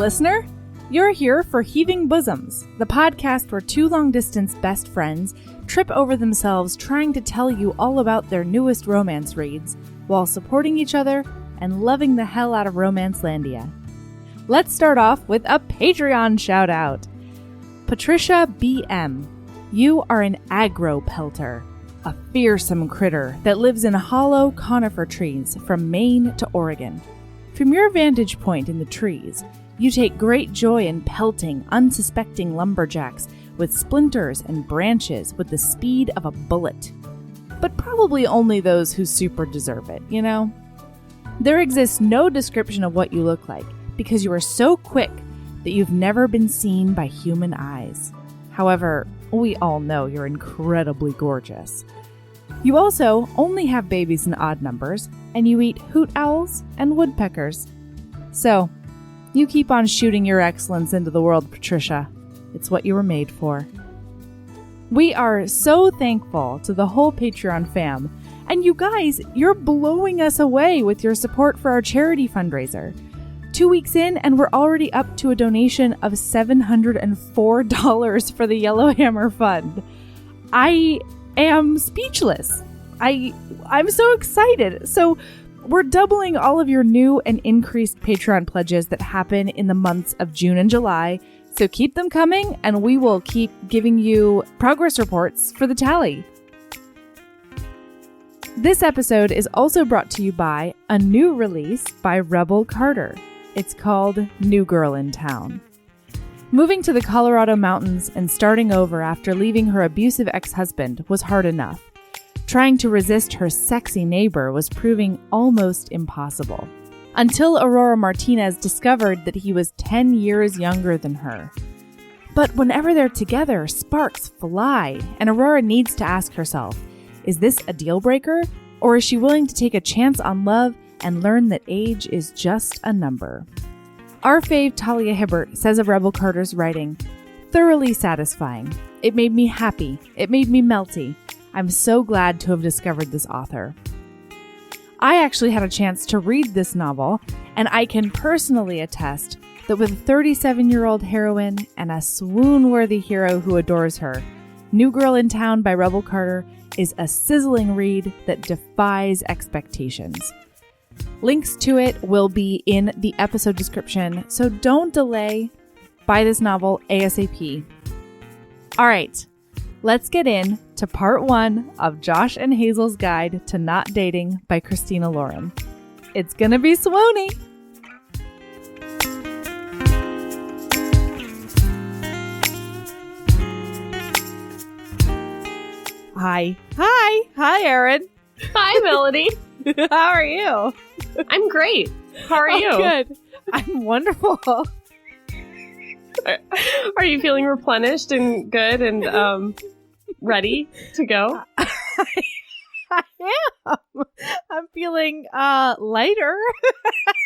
listener. You're here for Heaving Bosoms, the podcast where two long-distance best friends trip over themselves trying to tell you all about their newest romance reads while supporting each other and loving the hell out of Romancelandia. Let's start off with a Patreon shout-out. Patricia BM, you are an Agropelter, a fearsome critter that lives in hollow conifer trees from Maine to Oregon. From your vantage point in the trees, you take great joy in pelting unsuspecting lumberjacks with splinters and branches with the speed of a bullet. But probably only those who super deserve it, you know? There exists no description of what you look like because you are so quick that you've never been seen by human eyes. However, we all know you're incredibly gorgeous. You also only have babies in odd numbers, and you eat hoot owls and woodpeckers. So, you keep on shooting your excellence into the world, Patricia. It's what you were made for. We are so thankful to the whole Patreon fam. And you guys, you're blowing us away with your support for our charity fundraiser. 2 weeks in, and we're already up to a donation of $704 for the Yellowhammer Fund. I am speechless. I'm so excited. So we're doubling all of your new and increased Patreon pledges that happen in the months of June and July. So keep them coming, and we will keep giving you progress reports for the tally. This episode is also brought to you by a new release by Rebel Carter. It's called New Girl in Town. Moving to the Colorado mountains and starting over after leaving her abusive ex-husband was hard enough. Trying to resist her sexy neighbor was proving almost impossible. Until Aurora Martinez discovered that he was 10 years younger than her. But whenever they're together, sparks fly, and Aurora needs to ask herself, is this a deal breaker? Or is she willing to take a chance on love and learn that age is just a number? Our fave Talia Hibbert says of Rebel Carter's writing, thoroughly satisfying. It made me happy. It made me melty. I'm so glad to have discovered this author. I actually had a chance to read this novel, and I can personally attest that with a 37-year-old heroine and a swoon-worthy hero who adores her, New Girl in Town by Rebel Carter is a sizzling read that defies expectations. Links to it will be in the episode description, so don't delay. Buy this novel ASAP. All right, let's get in to part 1 of Josh and Hazel's Guide to Not Dating by Christina Lauren. It's gonna be swoony. Hi, Erin. Hi, Melody. How are you? I'm great. How are you? Good. I'm wonderful. Are you feeling replenished and good and ready to go? I am. I'm feeling lighter.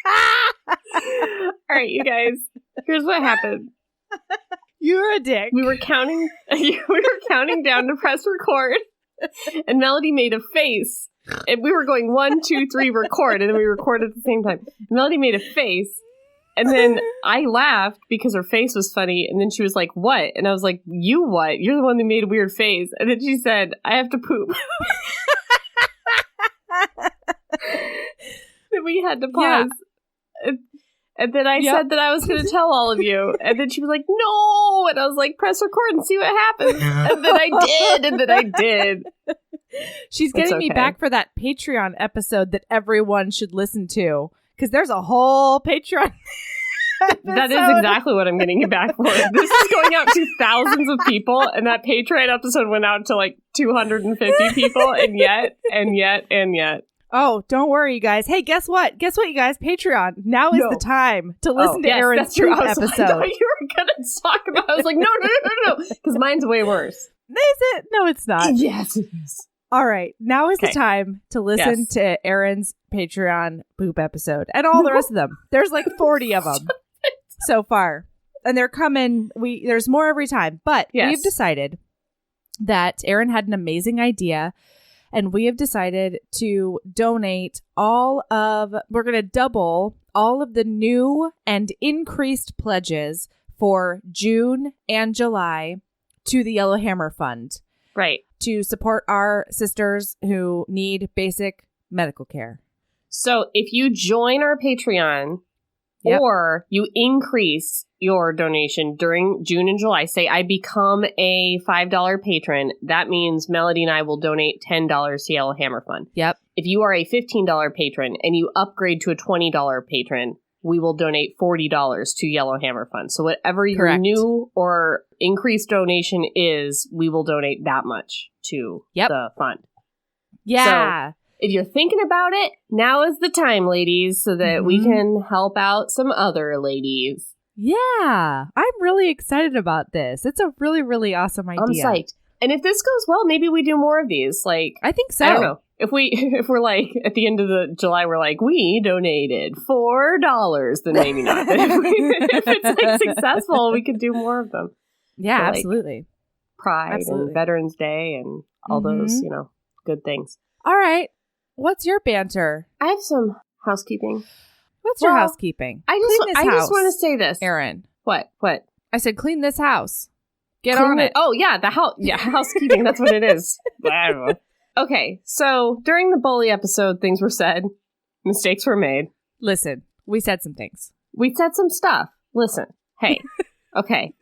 All right, you guys. Here's what happened. You're a dick. We were counting down to press record, and Melody made a face. And we were going 1, 2, 3, record, and then we recorded at the same time. Melody made a face, and then I laughed because her face was funny, and then she was like, what? And I was like, you what? You're the one that made a weird face. And then she said, I have to poop. Then we had to pause. Yeah. And then I said that I was going to tell all of you. And then she was like, no. And I was like, press record and see what happens. And then I did. She's getting me back for that Patreon episode that everyone should listen to. Because there's a whole Patreon episode. That is exactly what I'm getting you back for. This is going out to thousands of people. And that Patreon episode went out to like 250 people. And yet. Oh, don't worry, you guys. Hey, guess what? You guys? Patreon. Now is the time to listen to Erin's poop episode. I thought you were going to talk about it. I was like, no. Because mine's way worse. Is it? No, it's not. Yes, it is. All right. Now is the time to listen to Erin's Patreon poop episode. And all the rest of them. There's like 40 of them so far. And they're coming. There's more every time. But we've decided that Erin had an amazing idea. And we have decided to donate we're going to double all of the new and increased pledges for June and July to the Yellowhammer Fund. Right. To support our sisters who need basic medical care. So if you join our Patreon or you increase your donation during June and July, say I become a $5 patron, that means Melody and I will donate $10 to Yellowhammer Fund. Yep. If you are a $15 patron and you upgrade to a $20 patron, we will donate $40 to Yellowhammer Fund. So whatever your new or increased donation is, we will donate that much to the fund. Yeah. So if you're thinking about it, now is the time, ladies, so that we can help out some other ladies. Yeah. I'm really excited about this. It's a really, really awesome idea. I'm psyched. And if this goes well, maybe we do more of these. Like, I think so. I don't know. If we're like at the end of the July, we're like, we donated $4, then maybe not. But if it's like successful, we could do more of them. Yeah, for, absolutely. Pride and Veterans Day and all those, good things. All right. What's your banter? I have some housekeeping. What's your housekeeping? I just want to say this, Erin. What? I said, clean this house. Get on it. Oh yeah, the house. Yeah, housekeeping. That's what it is. I don't know. Okay, so during the bully episode, things were said, mistakes were made. Listen, we said some things. We said some stuff. Listen, hey, okay.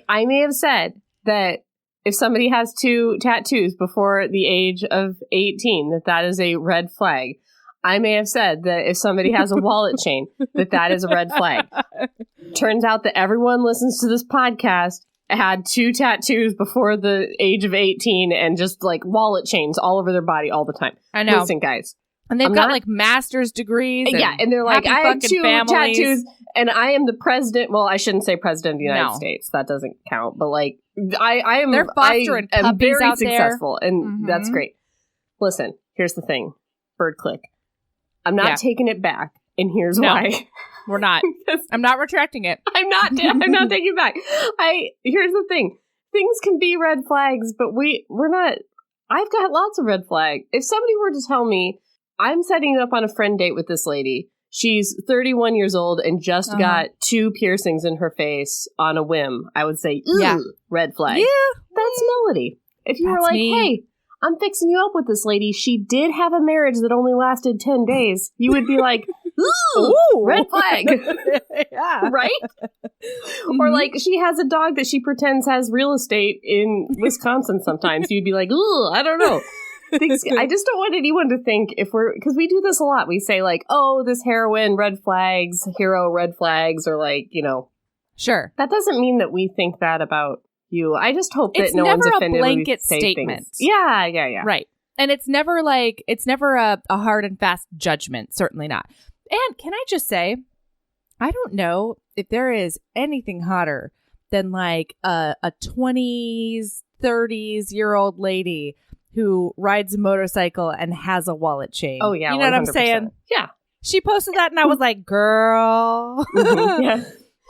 I may have said that if somebody has 2 tattoos before the age of 18, that is a red flag. I may have said that if somebody has a wallet chain, that is a red flag. Turns out that everyone listens to this podcast had 2 tattoos before the age of 18 and just like wallet chains all over their body all the time. I know. Listen, guys. And they've got like master's degrees. And they're like, I have 2 tattoos and I am the president. Well, I shouldn't say president of the United States. That doesn't count. But like, I am, they're fostering I am puppies very out successful there. and that's great. Listen, here's the thing. Bird click. I'm not taking it back. And here's why. We're not. I'm not retracting it. I'm not taking it back. Here's the thing. Things can be red flags, but we're not. I've got lots of red flags. If somebody were to tell me I'm setting up on a friend date with this lady, she's 31 years old and just got 2 piercings in her face on a whim, I would say, red flag. Yeah. That's Melody. If you were like, hey, I'm fixing you up with this lady. She did have a marriage that only lasted 10 days. You would be like, ooh, red flag. Yeah. Right? Or like she has a dog that she pretends has real estate in Wisconsin sometimes. You'd be like, ooh, I don't know. I just don't want anyone to think because we do this a lot. We say like, oh, this heroine, red flags, hero, red flags, or like, Sure. That doesn't mean that we think that about you. I just hope that no one's offended. It's never a blanket statement. Things. Yeah. Right. And it's never a hard and fast judgment. Certainly not. And can I just say, I don't know if there is anything hotter than like a 20s, 30s-year-old lady who rides a motorcycle and has a wallet chain. Oh, yeah. You know 100%. What I'm saying? Yeah. She posted that and I was like, girl. Yeah.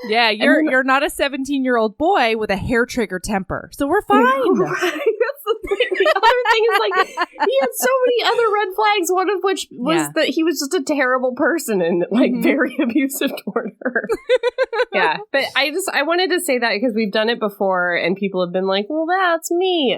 Yeah, you're not a 17-year-old boy with a hair trigger temper, so we're fine. Right? That's the thing. The other thing is like he had so many other red flags. One of which was that he was just a terrible person and like very abusive toward her. Yeah, but I wanted to say that because we've done it before, and people have been like, "Well, that's me."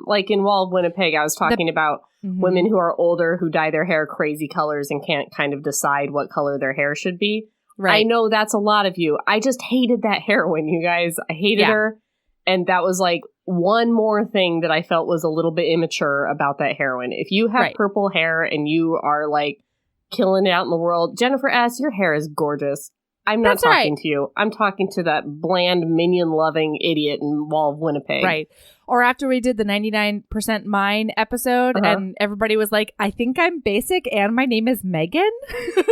Like in Wall of Winnipeg, I was talking about women who are older who dye their hair crazy colors and can't kind of decide what color their hair should be. Right. I know that's a lot of you. I just hated that heroine, you guys. I hated her. And that was like one more thing that I felt was a little bit immature about that heroine. If you have purple hair and you are like killing it out in the world, Jennifer S., your hair is gorgeous. I'm not talking to you. I'm talking to that bland, minion-loving idiot in Wall of Winnipeg. Right. Or after we did the 99% Mine episode and everybody was like, I think I'm basic and my name is Megan.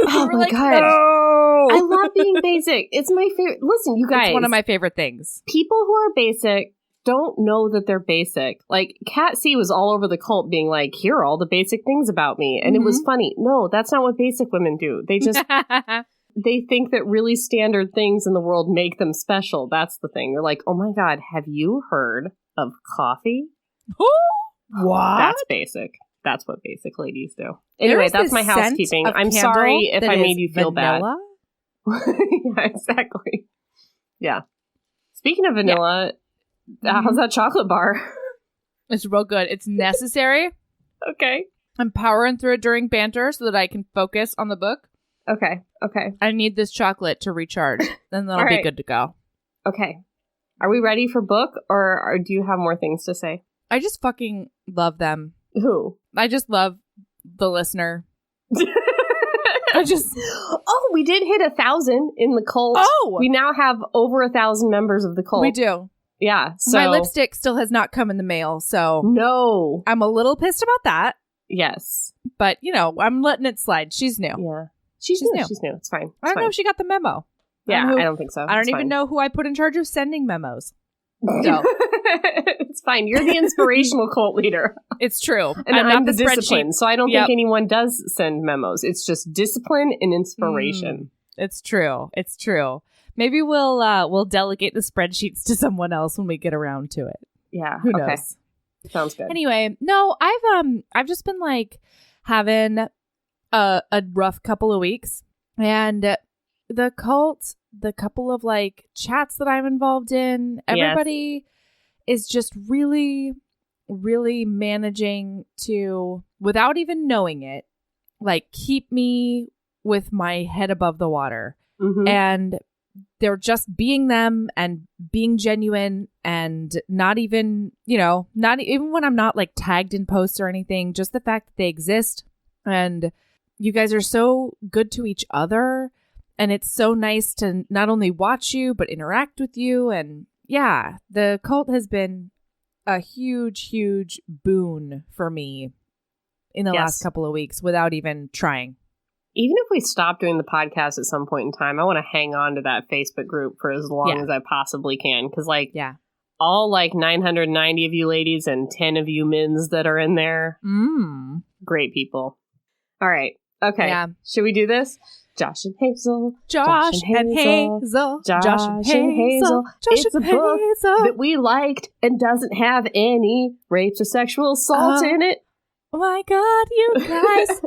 Oh my God. No. I love being basic. It's my favorite. Listen, you guys. It's one of my favorite things. People who are basic don't know that they're basic. Like, Cat C was all over the cult being like, here are all the basic things about me. And it was funny. No, that's not what basic women do. They just... They think that really standard things in the world make them special. That's the thing. They're like, oh my God, have you heard of coffee? What? That's basic. That's what basic ladies do. Anyway, that's my housekeeping. I'm sorry if I made you feel vanilla? bad. Yeah, exactly. Yeah. Speaking of vanilla, how's that chocolate bar? It's real good. It's necessary. Okay. I'm powering through it during banter so that I can focus on the book. Okay. I need this chocolate to recharge, and then I'll be good to go. Okay. Are we ready for book, or do you have more things to say? I just fucking love them. Who? I just love the listener. Oh, we did hit 1,000 in the cult. Oh! We now have over 1,000 members of the cult. We do. Yeah. So my lipstick still has not come in the mail, so no. I'm a little pissed about that. Yes. But, I'm letting it slide. She's new. Yeah. She's new. She's new. It's fine. I don't know if she got the memo. Yeah, I don't think so. I don't even know who I put in charge of sending memos. So. It's fine. You're the inspirational cult leader. It's true. And I'm not the discipline. So I don't think anyone does send memos. It's just discipline and inspiration. It's true. It's true. Maybe we'll delegate the spreadsheets to someone else when we get around to it. Yeah. Who knows? Sounds good. Anyway, no, I've just been having a rough couple of weeks, and the cult, the couple of chats that I'm involved in, everybody is just really, really managing to, without even knowing it, keep me with my head above the water. Mm-hmm. And they're just being them and being genuine, and not even when I'm not tagged in posts or anything, just the fact that they exist. And you guys are so good to each other, and it's so nice to not only watch you but interact with you. And yeah, the cult has been a huge, huge boon for me in the last couple of weeks without even trying. Even if we stop doing the podcast at some point in time, I want to hang on to that Facebook group for as long as I possibly can. Because, all 990 of you ladies and 10 of you mins that are in there, great people. All right. Okay. Yeah. Should we do this? Josh and Hazel. Josh and Hazel. Josh and Hazel. It's a book that we liked and doesn't have any rapes or sexual assault in it. Oh my God, you guys.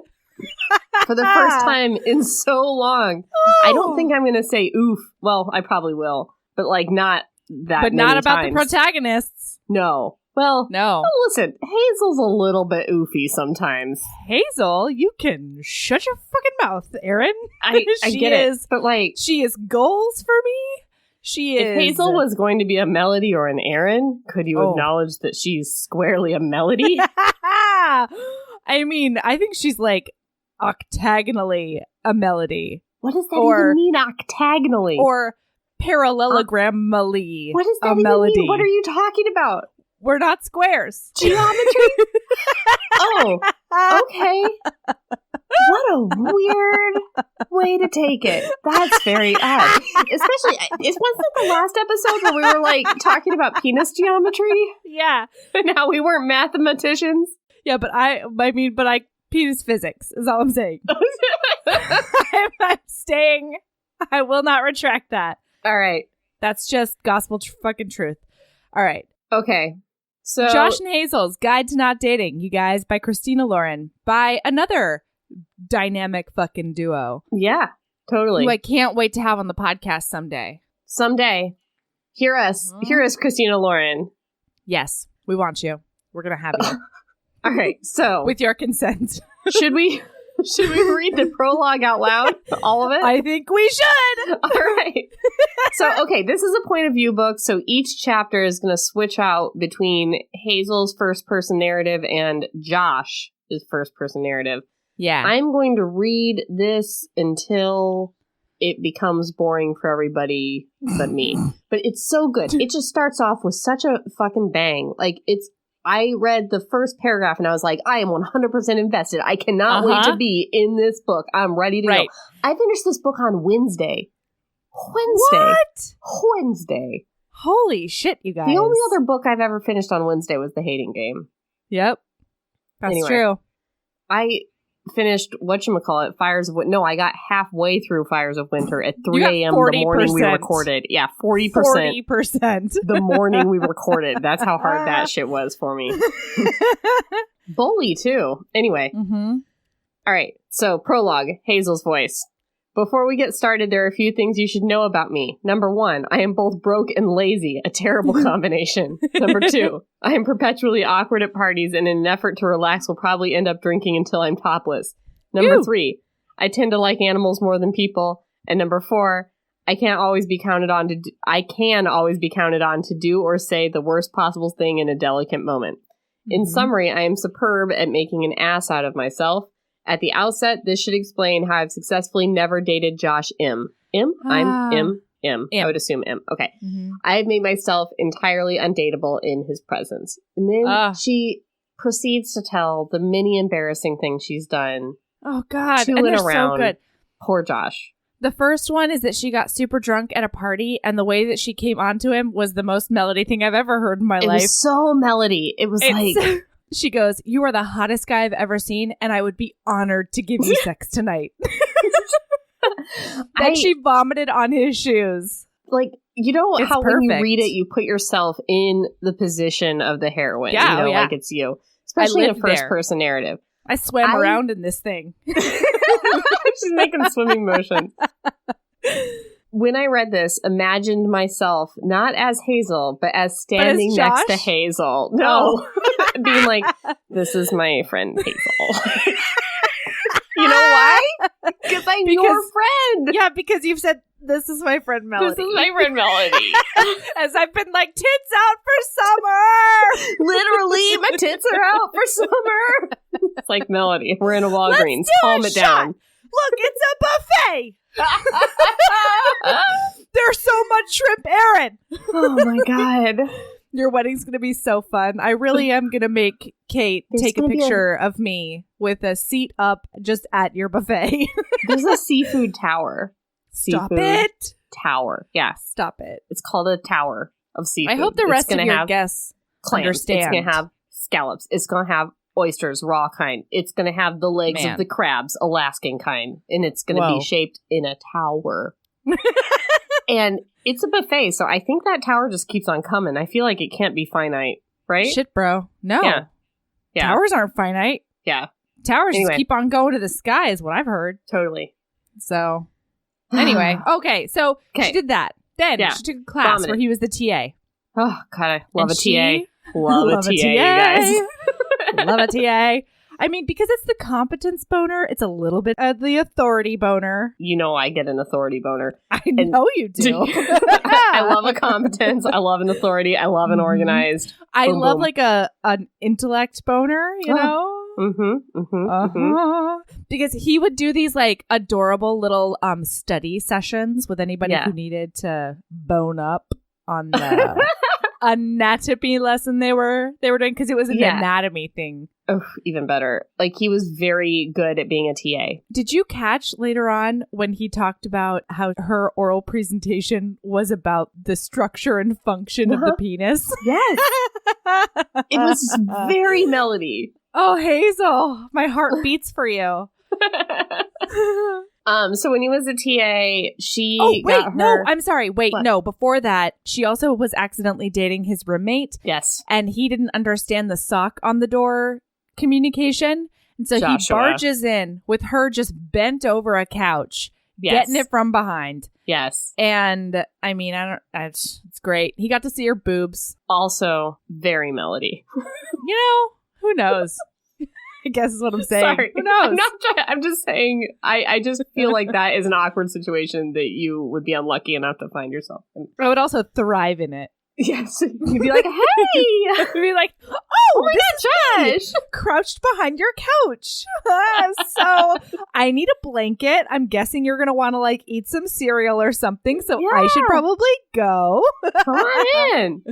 For the first time in so long. Oh. I don't think I'm going to say oof. Well, I probably will. But not that But many not about times. The protagonists. No. Well, no. Listen, Hazel's a little bit oofy sometimes. Hazel, you can shut your fucking mouth, Erin. I get it. But she is goals for me. She is. If Hazel was going to be a Melody or an Erin, could you acknowledge that she's squarely a Melody? I mean, I think she's octagonally a Melody. What does that even mean, octagonally? Or parallelogrammally. What does that even mean? What are you talking about? We're not squares. Geometry? Oh, okay. What a weird way to take it. That's very odd. Especially, wasn't it the last episode where we were talking about penis geometry? Yeah. And how we weren't mathematicians? Yeah, but I penis physics is all I'm saying. I'm staying. I will not retract that. All right. That's just gospel fucking truth. All right. Okay. So Josh and Hazel's Guide to Not Dating, you guys, by Christina Lauren, by another dynamic fucking duo. Yeah, totally. Who I can't wait to have on the podcast someday. Someday. Hear us, Christina Lauren. Yes, we want you. We're going to have you. All right, so with your consent. Should we read the prologue out loud? All of it? I think we should. All right. So, okay, this is a point of view book. So each chapter is going to switch out between Hazel's first person narrative and Josh's first person narrative. Yeah. I'm going to read this until it becomes boring for everybody but me. But it's so good. It just starts off with such a fucking bang. I read the first paragraph and I was like, I am 100% invested. I cannot wait to be in this book. I'm ready to go. I finished this book on Wednesday. What? Wednesday. Holy shit, you guys. The only other book I've ever finished on Wednesday was The Hating Game. Yep. That's true. finished whatchamacallit, Fires of Winter. No, I got halfway through Fires of Winter at 3 a.m. the morning we recorded. Yeah, 40%. 40%. The morning we recorded. That's how hard that shit was for me. Bully, too. Anyway. Mm-hmm. All right, so prologue, Hazel's voice. Before we get started, there are a few things you should know about me. Number 1, I am both broke and lazy, a terrible combination. Number 2, I am perpetually awkward at parties and in an effort to relax will probably end up drinking until I'm topless. Number 3, I tend to like animals more than people. And number 4, I can always be counted on to do or say the worst possible thing in a delicate moment. In summary, I am superb at making an ass out of myself. At the outset, this should explain how I've successfully never dated Josh M. M? I'm M. I would assume M. Okay. Mm-hmm. I have made myself entirely undateable in his presence. And then she proceeds to tell the many embarrassing things she's done. Oh, God. To and and they're around. so good. Poor Josh. The first one is that she got super drunk at a party, and the way that she came onto him was the most melody thing I've ever heard in my life. It was so melody. It was like... She goes, "You are the hottest guy I've ever seen, and I would be honored to give you sex tonight." Then she vomited on his shoes. Like, you know it's how perfect. When you read it, you put yourself in the position of the heroine. Yeah, you know, yeah. like it's you. Especially in a there. first-person narrative. I swam around in this thing. She's making swimming motions. When I read this, imagined myself not as Hazel, but as standing next to Hazel. No. Being like, this is my friend Hazel. You know why? Because I'm your friend. Yeah, because you've said, this is my friend Melody. This is my friend Melody. As I've been like, tits out for summer. Literally, my tits are out for summer. It's like, Melody, we're in a Walgreens. Calm it down. Look, it's a buffet. There's so much shrimp, Aaron. Oh my God. Your wedding's going to be so fun. I really am going to make Kate take a picture of me with a seat up just at your buffet. There's a seafood tower. Stop it. Tower. Yeah. Stop it. It's called a tower of seafood. I hope the rest of your guests understand. It's going to have scallops. It's going to have oysters, raw kind. It's going to have the legs of the crabs, Alaskan kind. And it's going to be shaped in a tower. And it's a buffet, so I think that tower just keeps on coming. I feel like it can't be finite, right? Shit, bro. No. Yeah. Towers aren't finite. Yeah. Towers just keep on going to the sky is what I've heard. Totally. So, anyway. Okay, so she did that. Then she took a class where he was the TA. Oh, God, I love a TA. Love a TA, you guys. Love a TA. I mean, because it's the competence boner, it's a little bit of the authority boner. You know I get an authority boner. I know you do. I love a competence. I love an authority. I love an organized. I love like an intellect boner, you know? Because he would do these like adorable little study sessions with anybody who needed to bone up on the anatomy lesson they were doing, because it was an anatomy thing. Oh, even better. Like, he was very good at being a TA. Did you catch later on when he talked about how her oral presentation was about the structure and function of the penis? Yes. It was very melody. Oh, Hazel, my heart beats for you. So when he was a TA, she I'm sorry. Wait, what? No. Before that, she also was accidentally dating his roommate. Yes. And he didn't understand the sock on the door communication. And so he barges in with her just bent over a couch, getting it from behind. Yes. And I mean, it's great. He got to see her boobs. Also very melody. You know, who knows? I guess is what I'm saying. Sorry. Who knows? I'm just saying, I just feel like that is an awkward situation that you would be unlucky enough to find yourself in. I would also thrive in it. Yes. You'd be like, hey! You'd be like, oh my God, Josh! Crouched behind your couch. So I need a blanket. I'm guessing you're going to want to like eat some cereal or something. So I should probably go. Come on in.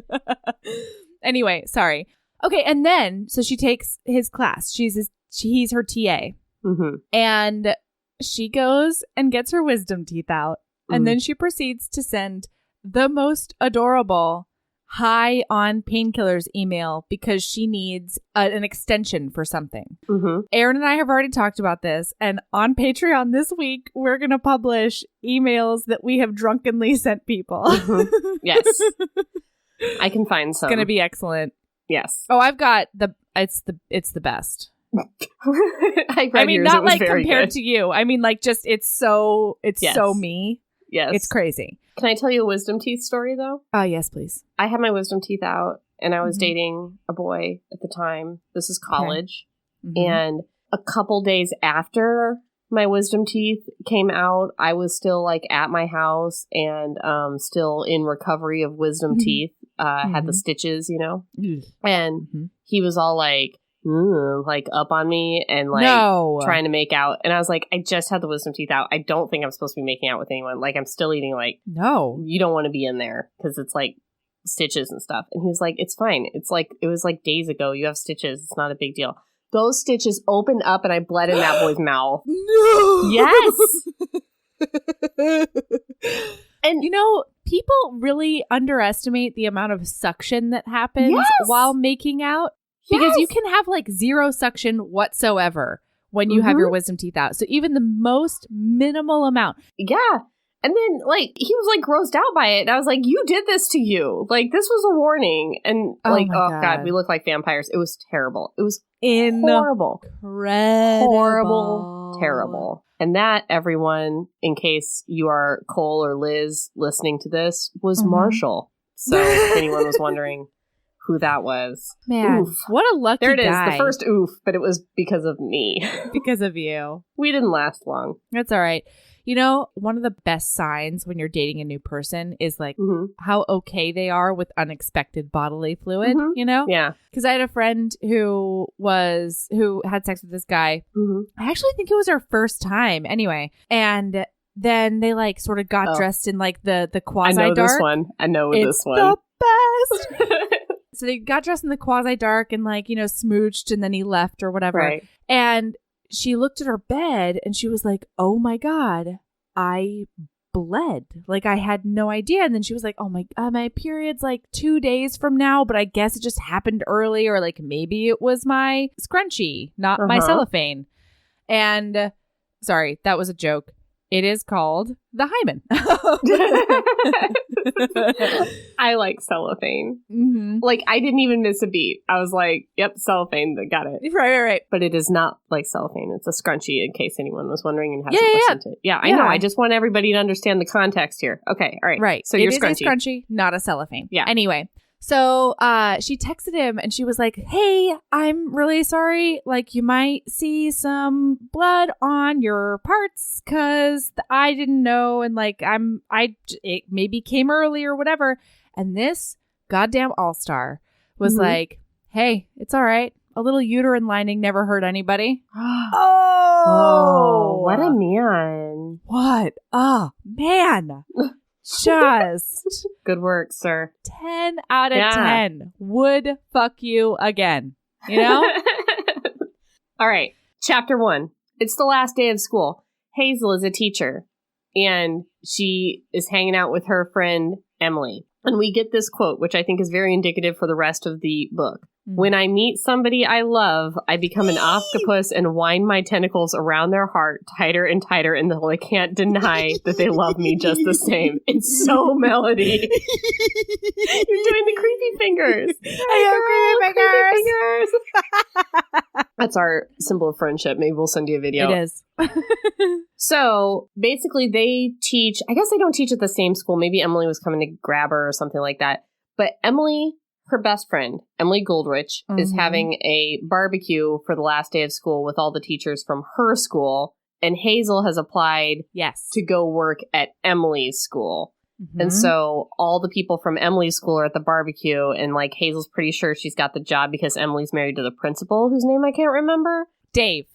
Anyway, sorry. Okay, and then, so she takes his class. He's her TA. Mm-hmm. And she goes and gets her wisdom teeth out. And then she proceeds to send the most adorable, high on painkillers email because she needs an extension for something. Mm-hmm. Aaron and I have already talked about this, and on Patreon this week, we're going to publish emails that we have drunkenly sent people. Mm-hmm. Yes. I can find some. It's going to be excellent. Yes. Oh, I've got it's the best. I mean, not like compared to you. I mean, like just it's so me. Yes. It's crazy. Can I tell you a wisdom teeth story though? Yes, please. I had my wisdom teeth out and I was dating a boy at the time. This is college. Okay. Mm-hmm. And a couple days after my wisdom teeth came out, I was still like at my house and still in recovery of wisdom teeth. Had the stitches, you know? And he was all like up on me and like trying to make out. And I was like, I just had the wisdom teeth out. I don't think I'm supposed to be making out with anyone. Like, I'm still eating. Like, no, you don't want to be in there because it's like stitches and stuff. And he was like, it's fine. It's like, it was like days ago. You have stitches. It's not a big deal. Those stitches opened up and I bled in that boy's mouth. No. Yes. And you know, people really underestimate the amount of suction that happens while making out. Because you can have like zero suction whatsoever when you have your wisdom teeth out. So even the most minimal amount. Yeah. And then like he was like grossed out by it. And I was like, you did this to you. Like this was a warning. And like, oh God, we look like vampires. It was terrible. It was horrible. Horrible. Terrible. And that, everyone, in case you are Cole or Liz listening to this, was Marshall. So if anyone was wondering who that was. Man, oof. What a lucky guy. There it is, the first oof, but it was because of me. Because of you. We didn't last long. That's all right. You know, one of the best signs when you're dating a new person is like how okay they are with unexpected bodily fluid, you know? Yeah. Because I had a friend who had sex with this guy. I actually think it was our first time anyway. And then they like sort of got dressed in like the quasi-dark. I know this one. The best. So they got dressed in the quasi-dark and like, you know, smooched and then he left or whatever. Right. And she looked at her bed and she was like, oh my God, I bled. Like I had no idea. And then she was like, oh my period's like 2 days from now, but I guess it just happened early, or like maybe it was my scrunchie, not my cellophane. And sorry, that was a joke. It is called the hymen. I like cellophane. Like, I didn't even miss a beat. I was like, yep, cellophane, got it. Right. But it is not like cellophane. It's a scrunchie, in case anyone was wondering and hasn't listened to it. Yeah, I know. I just want everybody to understand the context here. Okay, all right. Right. So you're scrunchie. It is a scrunchie, not a cellophane. Yeah. Anyway. So she texted him and she was like, hey, I'm really sorry. Like, you might see some blood on your parts because I didn't know. And like, it maybe came early or whatever. And this goddamn all-star was like, hey, it's all right. A little uterine lining never hurt anybody. Oh, what a man. What a man. Just good work, sir. 10 out of 10 would fuck you again. You know? All right. Chapter 1. It's the last day of school. Hazel is a teacher and she is hanging out with her friend Emily. And we get this quote, which I think is very indicative for the rest of the book. When I meet somebody I love, I become an octopus and wind my tentacles around their heart tighter and tighter until they can't deny that they love me just the same. It's so Melody. You're doing the creepy fingers. I have creepy fingers. That's our symbol of friendship. Maybe we'll send you a video. It is. So basically they teach, I guess they don't teach at the same school. Maybe Emily was coming to grab her or something like that. But Emily, her best friend, Emily Goldrich, is having a barbecue for the last day of school with all the teachers from her school. And Hazel has applied to go work at Emily's school. And so all the people from Emily's school are at the barbecue. And like Hazel's pretty sure she's got the job because Emily's married to the principal, whose name I can't remember. Dave.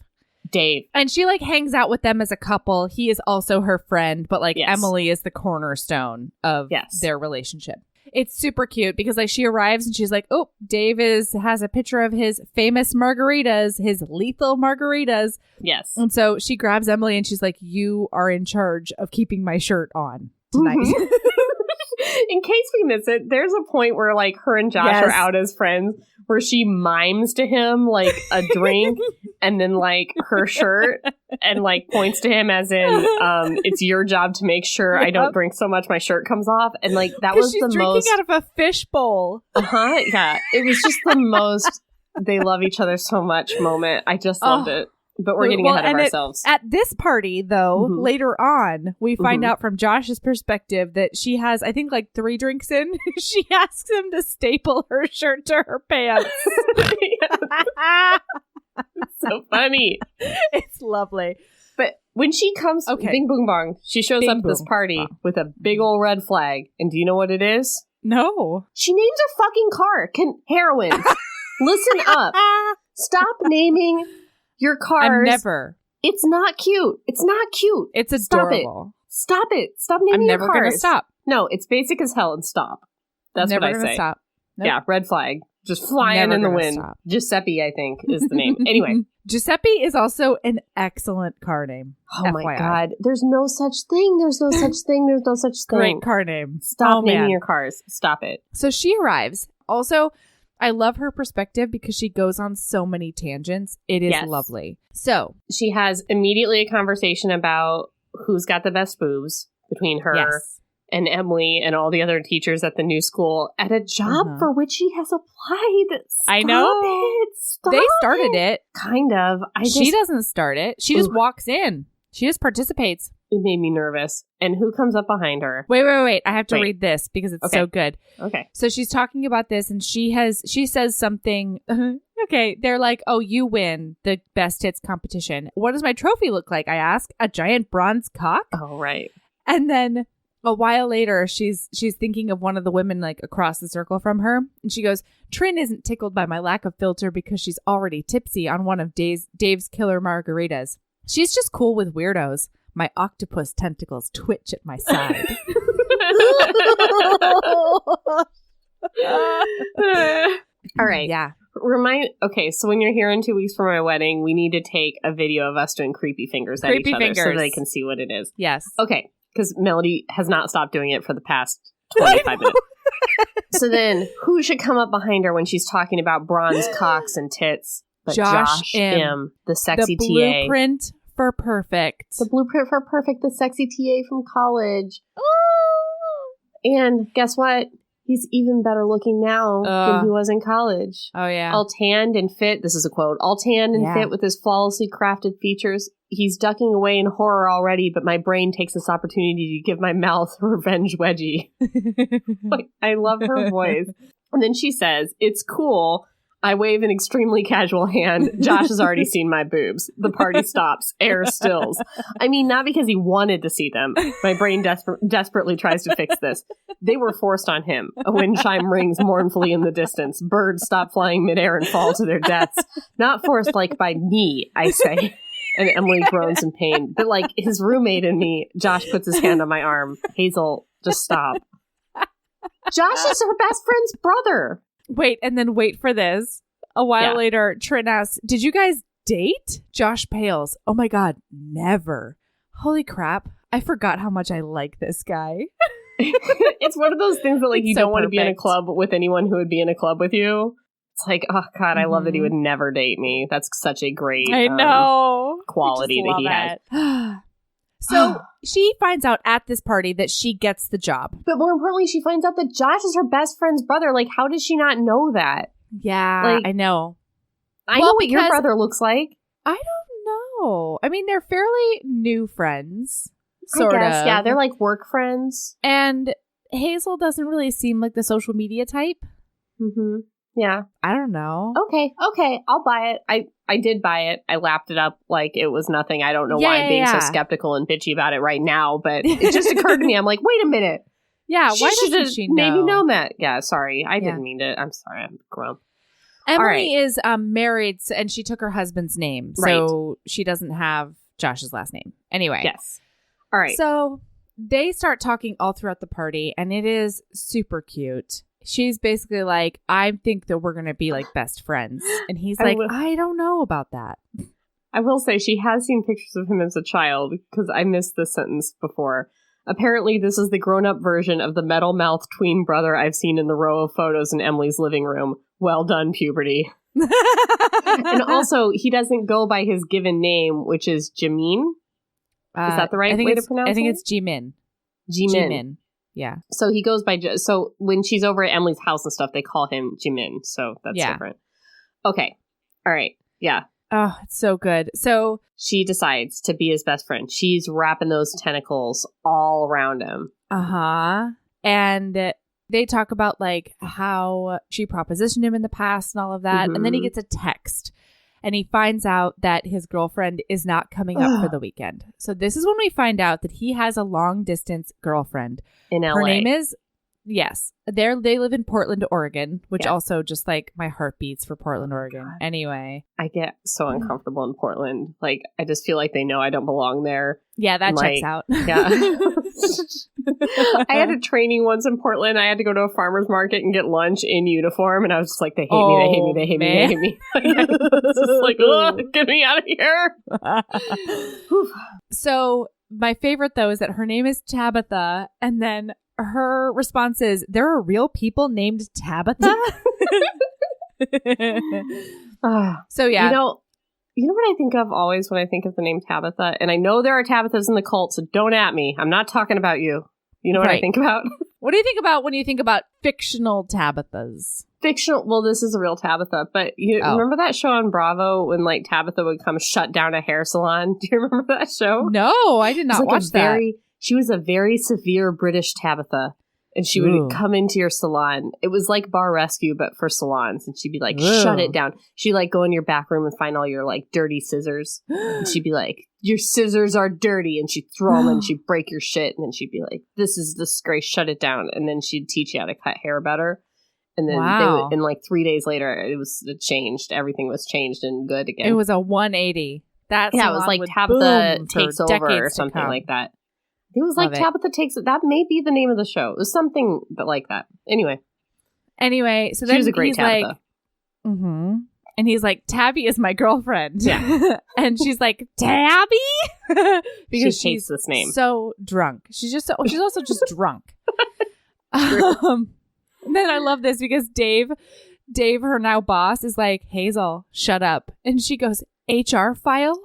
And she like hangs out with them as a couple. He is also her friend, but like Emily is the cornerstone of their relationship. It's super cute because like she arrives and she's like, oh, Dave has a picture of his famous margaritas, his lethal margaritas. Yes. And so she grabs Emily and she's like, you are in charge of keeping my shirt on tonight. In case we miss it, there's a point where like her and Josh are out as friends where she mimes to him like a drink and then like her shirt and like points to him as in it's your job to make sure I don't drink so much my shirt comes off. And like that was the most out of a fish bowl. Yeah. It was just the most they love each other so much moment. I just loved it. But we're getting ahead of ourselves. At this party, though, later on, we find out from Josh's perspective that she has, I think, like 3 drinks in. She asks him to staple her shirt to her pants. It's so funny. It's lovely. But when she comes, bing, boom, bong, she shows up at this party with a big old red flag. And do you know what it is? No. She names her fucking car heroin. Listen up. Stop naming your cars. I'm never. It's not cute. It's not cute. It's adorable. Stop it. Stop naming your cars. I'm never going to stop. No, it's basic as hell and stop. That's never what I say. Stop. Nope. Yeah, red flag. Just flying in the wind. Stop. Giuseppe, I think, is the name. Anyway. Giuseppe is also an excellent car name. Oh FYI. My God. There's no such thing. There's no such thing. There's no such thing. Great car name. Stop naming your cars. Stop it. So she arrives. Also, I love her perspective because she goes on so many tangents. It is lovely. So she has immediately a conversation about who's got the best boobs between her and Emily and all the other teachers at the new school at a job for which she has applied. I know. They started it. Kind of. She doesn't start it. She just walks in. She just participates. It made me nervous. And who comes up behind her? Wait. I have to read this because it's so good. Okay. So she's talking about this and she says something. Okay. They're like, oh, you win the best hits competition. What does my trophy look like? I ask. A giant bronze cock? Oh, right. And then a while later, she's thinking of one of the women like across the circle from her. And she goes, Trin isn't tickled by my lack of filter because she's already tipsy on one of Dave's killer margaritas. She's just cool with weirdos. My octopus tentacles twitch at my side. All right. Yeah. Okay, so when you're here in 2 weeks for my wedding, we need to take a video of us doing creepy fingers at each other so they can see what it is. Yes. Okay, because Melody has not stopped doing it for the past 25 minutes. So then, who should come up behind her when she's talking about bronze cocks and tits? But Josh M., the sexy TA. The blueprint for perfect. The blueprint for perfect, the sexy TA from college. And guess what? He's even better looking now than he was in college. Oh, yeah. All tanned and fit. This is a quote. All tanned and fit with his flawlessly crafted features. He's ducking away in horror already, but my brain takes this opportunity to give my mouth a revenge wedgie. Like, I love her voice. And then she says, it's cool. I wave an extremely casual hand. Josh has already seen my boobs. The party stops. Air stills. I mean, not because he wanted to see them. My brain desperately tries to fix this. They were forced on him. A wind chime rings mournfully in the distance. Birds stop flying midair and fall to their deaths. Not forced like by me, I say. And Emily groans in pain. But like his roommate and me, Josh puts his hand on my arm. Hazel, just stop. Josh is her best friend's brother. Wait for this. A while later, Trin asks, did you guys date? Josh pales. Oh my God, never. Holy crap. I forgot how much I like this guy. It's one of those things that like you don't want to be in a club with anyone who would be in a club with you. It's like, oh God, I love that he would never date me. That's such a great quality that he has. So she finds out at this party that she gets the job. But more importantly, she finds out that Josh is her best friend's brother. Like, how does she not know that? Yeah, like, I know. I know what your brother looks like. I don't know. I mean, they're fairly new friends. Sort of. Yeah, they're like work friends. And Hazel doesn't really seem like the social media type. Mm-hmm. Yeah. I don't know. Okay. I'll buy it. I did buy it. I lapped it up like it was nothing. I don't know why I'm being so skeptical and bitchy about it right now, but it just occurred to me. I'm like, wait a minute. Yeah, why doesn't she know? Maybe known that. Yeah, sorry. I didn't mean to. I'm sorry. I'm grump. Emily is married, and she took her husband's name, so she doesn't have Josh's last name. Anyway. Yes. All right. So they start talking all throughout the party, and it is super cute. She's basically like, I think that we're going to be like best friends. And he's like, I don't know about that. I will say she has seen pictures of him as a child because I missed this sentence before. Apparently, this is the grown-up version of the metal-mouthed tween brother I've seen in the row of photos in Emily's living room. Well done, puberty. And also, he doesn't go by his given name, which is Jimin. Is that the right way to pronounce it? I think it's Jimin. Jimin. Yeah. So he goes by... So when she's over at Emily's house and stuff, they call him Jimin. So that's different. Okay. All right. Yeah. Oh, it's so good. So she decides to be his best friend. She's wrapping those tentacles all around him. Uh-huh. And they talk about like how she propositioned him in the past and all of that. And then he gets a text and he finds out that his girlfriend is not coming up for the weekend. So this is when we find out that he has a long distance girlfriend. In LA. Her name is, they live in Portland, Oregon, which also just like my heart beats for Portland, Oregon. God. Anyway. I get so uncomfortable in Portland. Like, I just feel like they know I don't belong there. Yeah, that checks out. Yeah. I had a training once in Portland. I had to go to a farmer's market and get lunch in uniform. And I was just like, they hate me, they hate me, they hate me, they hate me. I was just like, oh, get me out of here. So my favorite, though, is that her name is Tabitha. And then her response is, there are real people named Tabitha? So, yeah. You know what I think of always when I think of the name Tabitha? And I know there are Tabithas in the cult, so don't at me. I'm not talking about you. You know what I think about? What do you think about when you think about fictional Tabithas? Fictional? Well, this is a real Tabitha. But you remember that show on Bravo when like Tabitha would come shut down a hair salon? Do you remember that show? No, I did not watch that. She was a very severe British Tabitha. And she would come into your salon. It was like Bar Rescue, but for salons. And she'd be like, shut it down. She'd like go in your back room and find all your like dirty scissors. And she'd be like, your scissors are dirty. And she'd throw them and she'd break your shit. And then she'd be like, this is disgrace. Shut it down. And then she'd teach you how to cut hair better. And then and like 3 days later, it changed. Everything was changed and good again. It was a 180. It was like Tabitha Takes Over or something like that. It was like Tabitha Takes It. That may be the name of the show. It was something like that. Anyway, so then she was a great Tabitha. Like, and he's like, Tabby is my girlfriend. Yeah. And she's like, Tabby? Because she hates this name. So drunk. She's also just drunk. And then I love this because Dave, her now boss, is like, Hazel, shut up. And she goes, HR file?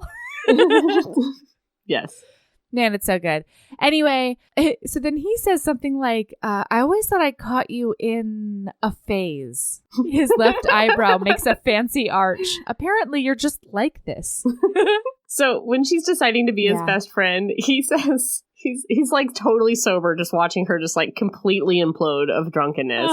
Yes. Man, it's so good. Anyway, so then he says something like, I always thought I caught you in a phase. His left eyebrow makes a fancy arch. Apparently, you're just like this. So when she's deciding to be his best friend, he says... He's like totally sober, just watching her just like completely implode of drunkenness.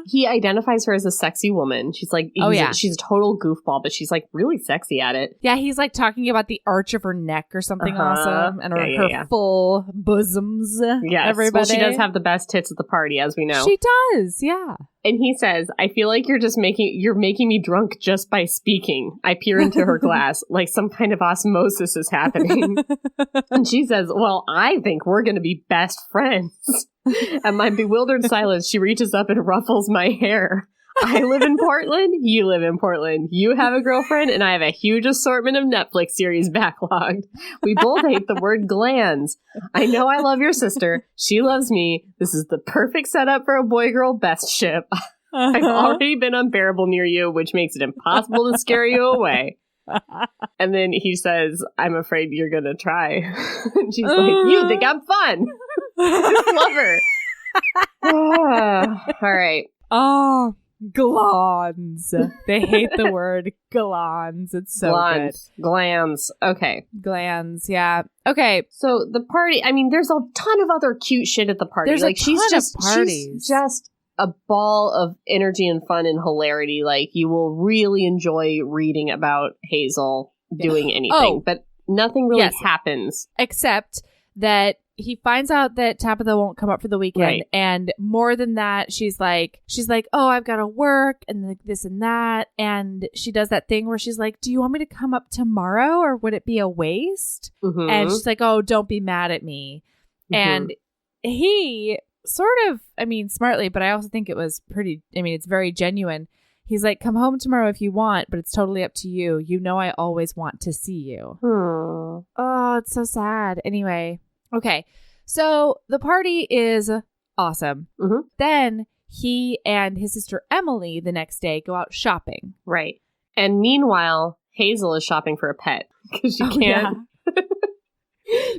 He identifies her as a sexy woman. She's like, she's a total goofball, but she's like really sexy at it. Yeah, he's like talking about the arch of her neck or something awesome, and her full bosoms. Yes, everybody. Well, she does have the best tits at the party, as we know. She does, yeah. And he says, I feel like you're making me drunk just by speaking. I peer into her glass like some kind of osmosis is happening. And she says, well, I think we're going to be best friends. At my bewildered silence, she reaches up and ruffles my hair. I live in Portland. You live in Portland. You have a girlfriend, and I have a huge assortment of Netflix series backlogged. We both hate the word glands. I know I love your sister. She loves me. This is the perfect setup for a boy-girl best ship. I've already been unbearable near you, which makes it impossible to scare you away. And then he says, I'm afraid you're going to try. And she's like, you think I'm fun? I just love her. All right. Oh, glands. They hate the word glands. It's so good. Glands. Okay. Glands. Yeah. Okay. So the party, I mean, there's a ton of other cute shit at the party. There's like, she's just a ball of energy and fun and hilarity. Like, you will really enjoy reading about Hazel doing anything, but nothing really happens. Except that he finds out that Tabitha won't come up for the weekend. Right. And more than that, she's like, oh, I've got to work and like this and that. And she does that thing where she's like, do you want me to come up tomorrow or would it be a waste? And she's like, oh, don't be mad at me. And he sort of, I mean, smartly, but I also think it was it's very genuine. He's like, come home tomorrow if you want, but it's totally up to you. You know, I always want to see you. Oh, it's so sad. Anyway. Okay, So the party is awesome. Mm-hmm. Then he and his sister Emily the next day go out shopping. Right. And meanwhile, Hazel is shopping for a pet because she can't. Yeah.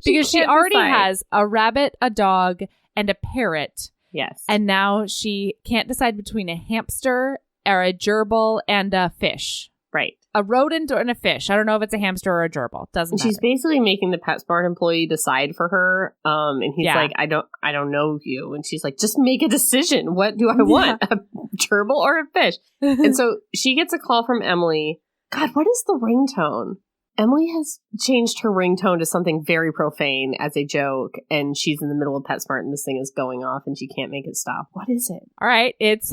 Because she can't already decide. has a rabbit, a dog, and a parrot. Yes. And now she can't decide between a hamster or a gerbil and a fish. Right. A rodent and a fish. I don't know if it's a hamster or a gerbil. Doesn't matter. She's basically making the PetSmart employee decide for her. And he's like, I don't know you. And she's like, just make a decision. What do I want? A gerbil or a fish? And so she gets a call from Emily. God, what is the ringtone? Emily has changed her ringtone to something very profane as a joke, and she's in the middle of PetSmart, and this thing is going off, and she can't make it stop. What is it? All right, it's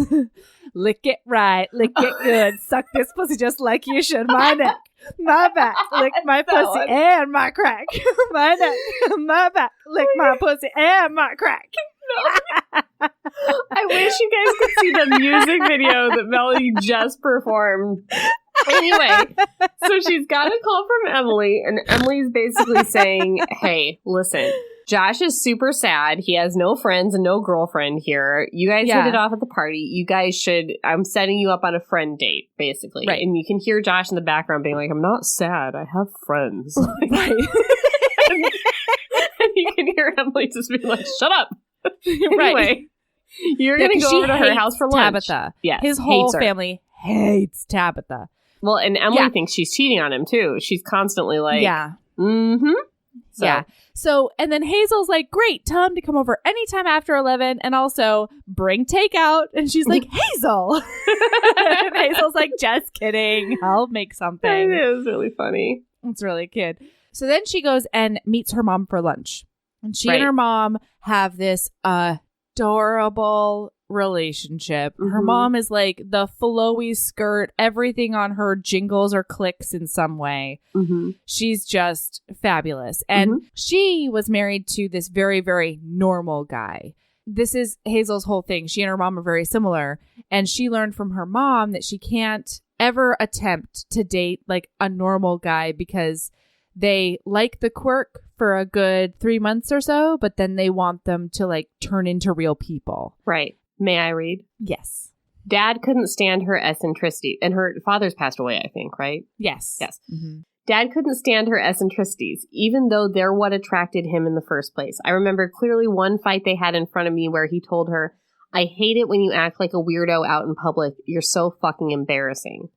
lick it right, lick it good, suck this pussy just like you should. My neck, my back, lick my pussy and my crack. My neck, my back, lick my pussy and my crack. I wish you guys could see the music video that Melody just performed. Anyway, so she's got a call from Emily, and Emily's basically saying, hey, listen, Josh is super sad. He has no friends and no girlfriend here. You guys hit it off at the party. You guys should, I'm setting you up on a friend date, basically. Right. And you can hear Josh in the background being like, I'm not sad. I have friends. Right. and you can hear Emily just being like, shut up. Right. Anyway, you're going to go over to her house for lunch. Tabitha. Yes, his whole her. family hates Tabitha. Well, and Emily thinks she's cheating on him, too. She's constantly like, mm-hmm. So. Yeah. So, and then Hazel's like, great, tell him to come over anytime after 11 and also bring takeout. And she's like, Hazel. And Hazel's like, just kidding. I'll make something. It is really funny. It's really cute. So then she goes and meets her mom for lunch. And she and her mom have this adorable relationship. Mm-hmm. Her mom is like the flowy skirt. Everything on her jingles or clicks in some way. Mm-hmm. She's just fabulous. And she was married to this very, very normal guy. This is Hazel's whole thing. She and her mom are very similar. And she learned from her mom that she can't ever attempt to date like a normal guy because they like the quirk for a good 3 months or so, but then they want them to like turn into real people. Right. May I read? Yes. Dad couldn't stand her eccentricity. And her father's passed away, I think, right? Yes. Yes. Mm-hmm. Dad couldn't stand her eccentricities, even though they're what attracted him in the first place. I remember clearly one fight they had in front of me where he told her, I hate it when you act like a weirdo out in public. You're so fucking embarrassing.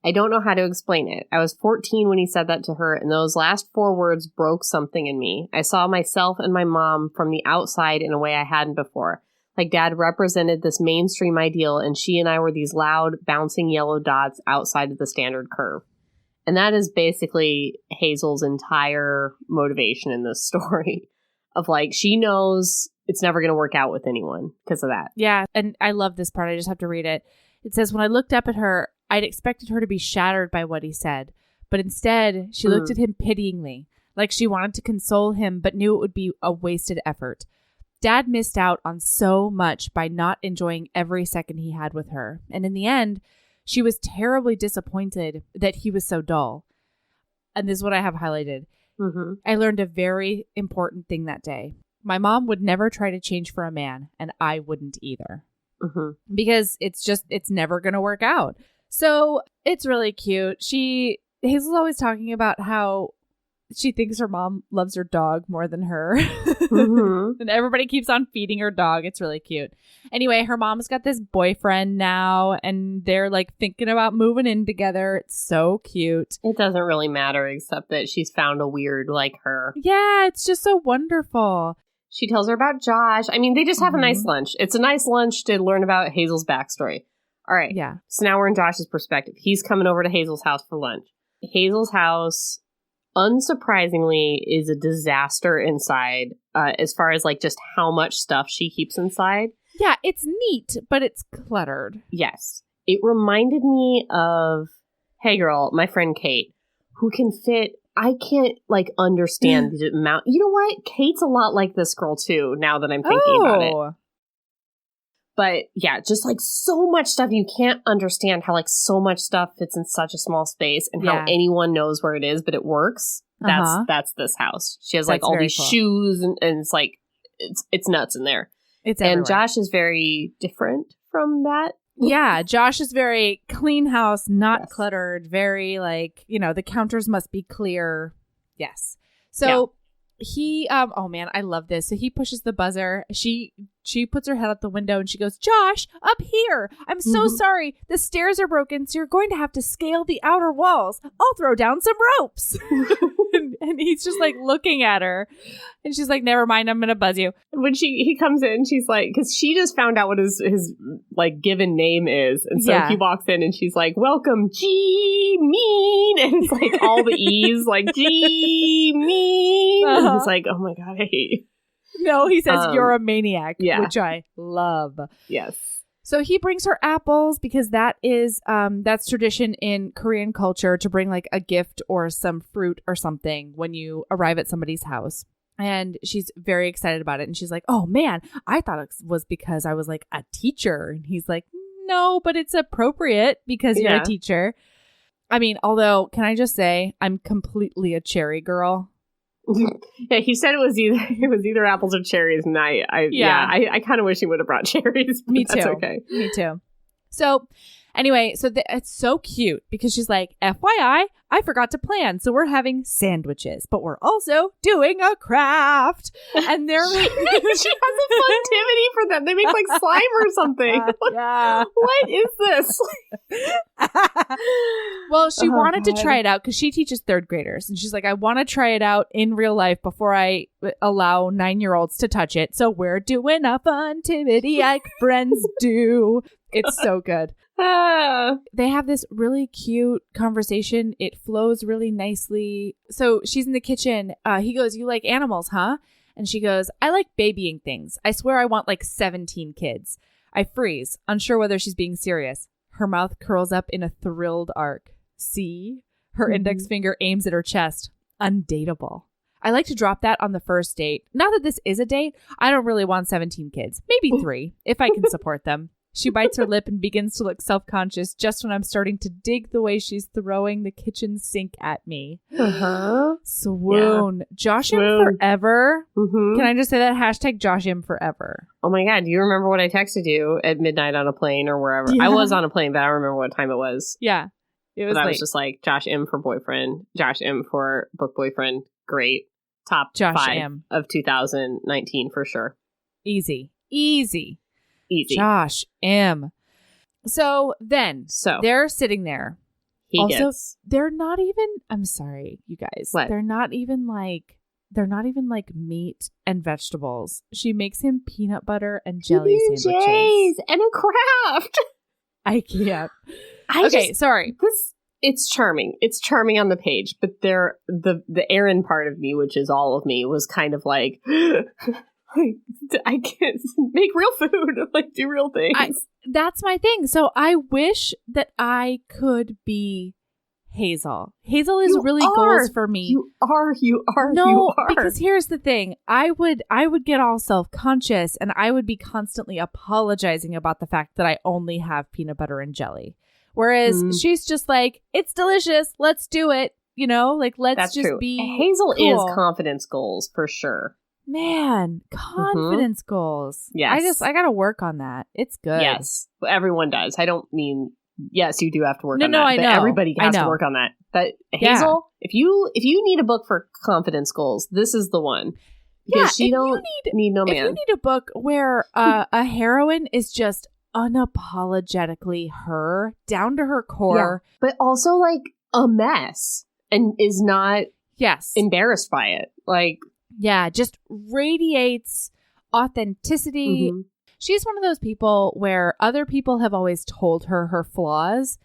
I don't know how to explain it. I was 14 when he said that to her, and those last 4 words broke something in me. I saw myself and my mom from the outside in a way I hadn't before. Like Dad represented this mainstream ideal, and she and I were these loud, bouncing yellow dots outside of the standard curve. And that is basically Hazel's entire motivation in this story. Of like, she knows it's never going to work out with anyone because of that. Yeah, and I love this part. I just have to read it. It says, when I looked up at her, I'd expected her to be shattered by what he said. But instead, she looked at him pityingly, like she wanted to console him, but knew it would be a wasted effort. Dad missed out on so much by not enjoying every second he had with her. And in the end, she was terribly disappointed that he was so dull. And this is what I have highlighted. Mm-hmm. I learned a very important thing that day. My mom would never try to change for a man, and I wouldn't either. Mm-hmm. Because it's never going to work out. So it's really cute. Hazel's always talking about how she thinks her mom loves her dog more than her. Mm-hmm. And everybody keeps on feeding her dog. It's really cute. Anyway, her mom's got this boyfriend now, and they're like thinking about moving in together. It's so cute. It doesn't really matter except that she's found a weird like her. Yeah, it's just so wonderful. She tells her about Josh. I mean, they just have a nice lunch. It's a nice lunch to learn about Hazel's backstory. All right. Yeah. So now we're in Josh's perspective. He's coming over to Hazel's house for lunch. Hazel's house, unsurprisingly, is a disaster inside as far as like just how much stuff she keeps inside. Yeah, it's neat, but it's cluttered. Yes. It reminded me of, hey girl, my friend Kate, who can fit, I can't like understand the amount. You know what? Kate's a lot like this girl too, now that I'm thinking about it. But yeah, just like so much stuff. You can't understand how like so much stuff fits in such a small space and how anyone knows where it is, but it works. That's this house. She has like all these shoes and it's like it's nuts in there. It's everywhere. And Josh is very different from that. Yeah, Josh is very clean house, not Yes. cluttered, very like, the counters must be clear. Yes. So he, oh man, I love this. So he pushes the buzzer. She puts her head out the window and she goes, Josh, up here. I'm so sorry. The stairs are broken, so you're going to have to scale the outer walls. I'll throw down some ropes. and he's just like looking at her. And she's like, never mind, I'm going to buzz you. When he comes in, she's like, because she just found out what his like given name is. And so he walks in and she's like, welcome, G Mean. And it's like all the E's, like G Mean. And he's like, oh my God, I hate you. No, he says you're a maniac, yeah. which I love. Yes. So he brings her apples because that is that's tradition in Korean culture to bring like a gift or some fruit or something when you arrive at somebody's house. And she's very excited about it. And she's like, oh man, I thought it was because I was like a teacher. And he's like, no, but it's appropriate because you're a teacher. I mean, although, can I just say, I'm completely a cherry girl. Yeah, he said it was either apples or cherries, and I kind of wish he would have brought cherries. Me too. That's okay. Me too. So anyway, it's so cute because she's like, FYI, I forgot to plan, so we're having sandwiches, but we're also doing a craft, and they're she has a funtivity for them. They make like slime or something. Yeah. What is this? Well, she wanted to try it out because she teaches third graders, and she's like, I want to try it out in real life before I allow 9-year-olds to touch it. So we're doing a funtivity like friends do. It's so good. They have this really cute conversation. It flows really nicely. So she's in the kitchen. He goes, you like animals, huh? And she goes, I like babying things. I swear I want like 17 kids. I freeze, unsure whether she's being serious. Her mouth curls up in a thrilled arc. See? Her index finger aims at her chest. Undateable. I like to drop that on the first date. Not that this is a date. I don't really want 17 kids. Maybe 3, if I can support them. She bites her lip and begins to look self-conscious just when I'm starting to dig the way she's throwing the kitchen sink at me. Swoon. Yeah. Josh him forever. Can I just say that? Hashtag Josh him forever. Oh my God. Do you remember what I texted you at midnight on a plane or wherever? Yeah. I was on a plane, but I don't remember what time it was. Yeah. It was I was just like, Josh M for boyfriend. Josh M for book boyfriend. Great. Top Josh 5 M. of 2019 for sure. Easy. Josh M. So they're sitting there. They're not even, I'm sorry, you guys. What? They're not even like meat and vegetables. She makes him peanut butter and jelly sandwiches. And a craft. I can't. Sorry. It's charming. It's charming on the page, but the Aaron part of me, which is all of me, was kind of like, I can't make real food, like do real things. That's my thing. So I wish that I could be Hazel. Hazel is goals for me. You are. No, because here's the thing. I would get all self-conscious and I would be constantly apologizing about the fact that I only have peanut butter and jelly. Whereas she's just like, it's delicious. Let's do it. Let's That's just true. be Hazel cool. is confidence goals for sure. Man, confidence goals. Yes. I got to work on that. It's good. Yes. Everyone does. I don't mean, yes, you do have to work on that. No, I know. Everybody has to work on that. But Hazel, if you need a book for confidence goals, this is the one. Because she don't need no man. If you need a book where a heroine is just unapologetically her, down to her core. Yeah. But also like a mess and is not embarrassed by it. Like, yeah, just radiates authenticity. She's one of those people where other people have always told her flaws,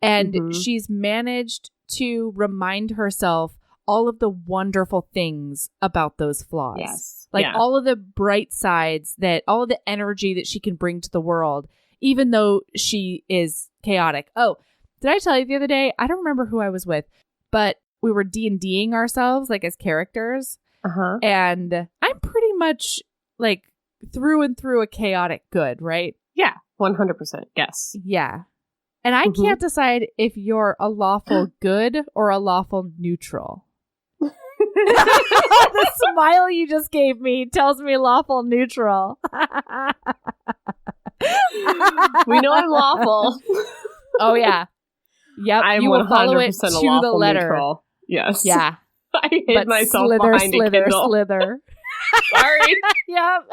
and she's managed to remind herself all of the wonderful things about those flaws. Yes. Like all of the bright sides, all of the energy that she can bring to the world, even though she is chaotic. Oh, did I tell you the other day? I don't remember who I was with, but we were D&Ding ourselves like as characters. And I'm pretty much like through and through a chaotic good, right? Yeah, 100%. Yes. Yeah. And I can't decide if you're a lawful good or a lawful neutral. The smile you just gave me tells me lawful neutral. We know I'm lawful. Oh, yeah. Yep. I'm you will follow it 100% to a lawful the letter. neutral. Yes. Yeah. I hid myself behind a Kindle. Slither. Sorry. Yep.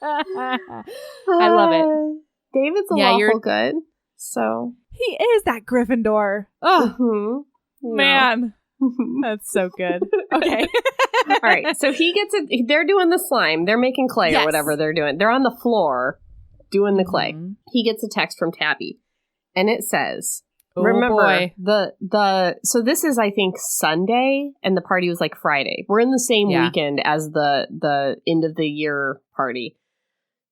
I love it. David's a lawful good. So he is that Gryffindor. Oh, mm-hmm. man. That's so good. Okay. All right. So he gets it. They're doing the slime. They're making clay or whatever they're doing. They're on the floor doing the clay. Mm-hmm. He gets a text from Tabby, and it says, remember, so this is, I think, Sunday, and the party was like Friday. We're in the same weekend as the end of the year party.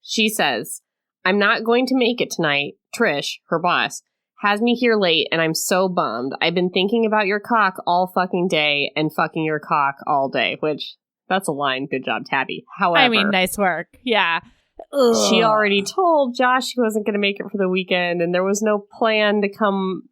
She says, I'm not going to make it tonight. Trish, her boss, has me here late, and I'm so bummed. I've been thinking about your cock all fucking day and fucking your cock all day, which, that's a line. Good job, Tabby. However, I mean, nice work. Yeah. Ugh. She already told Josh she wasn't going to make it for the weekend, and there was no plan to come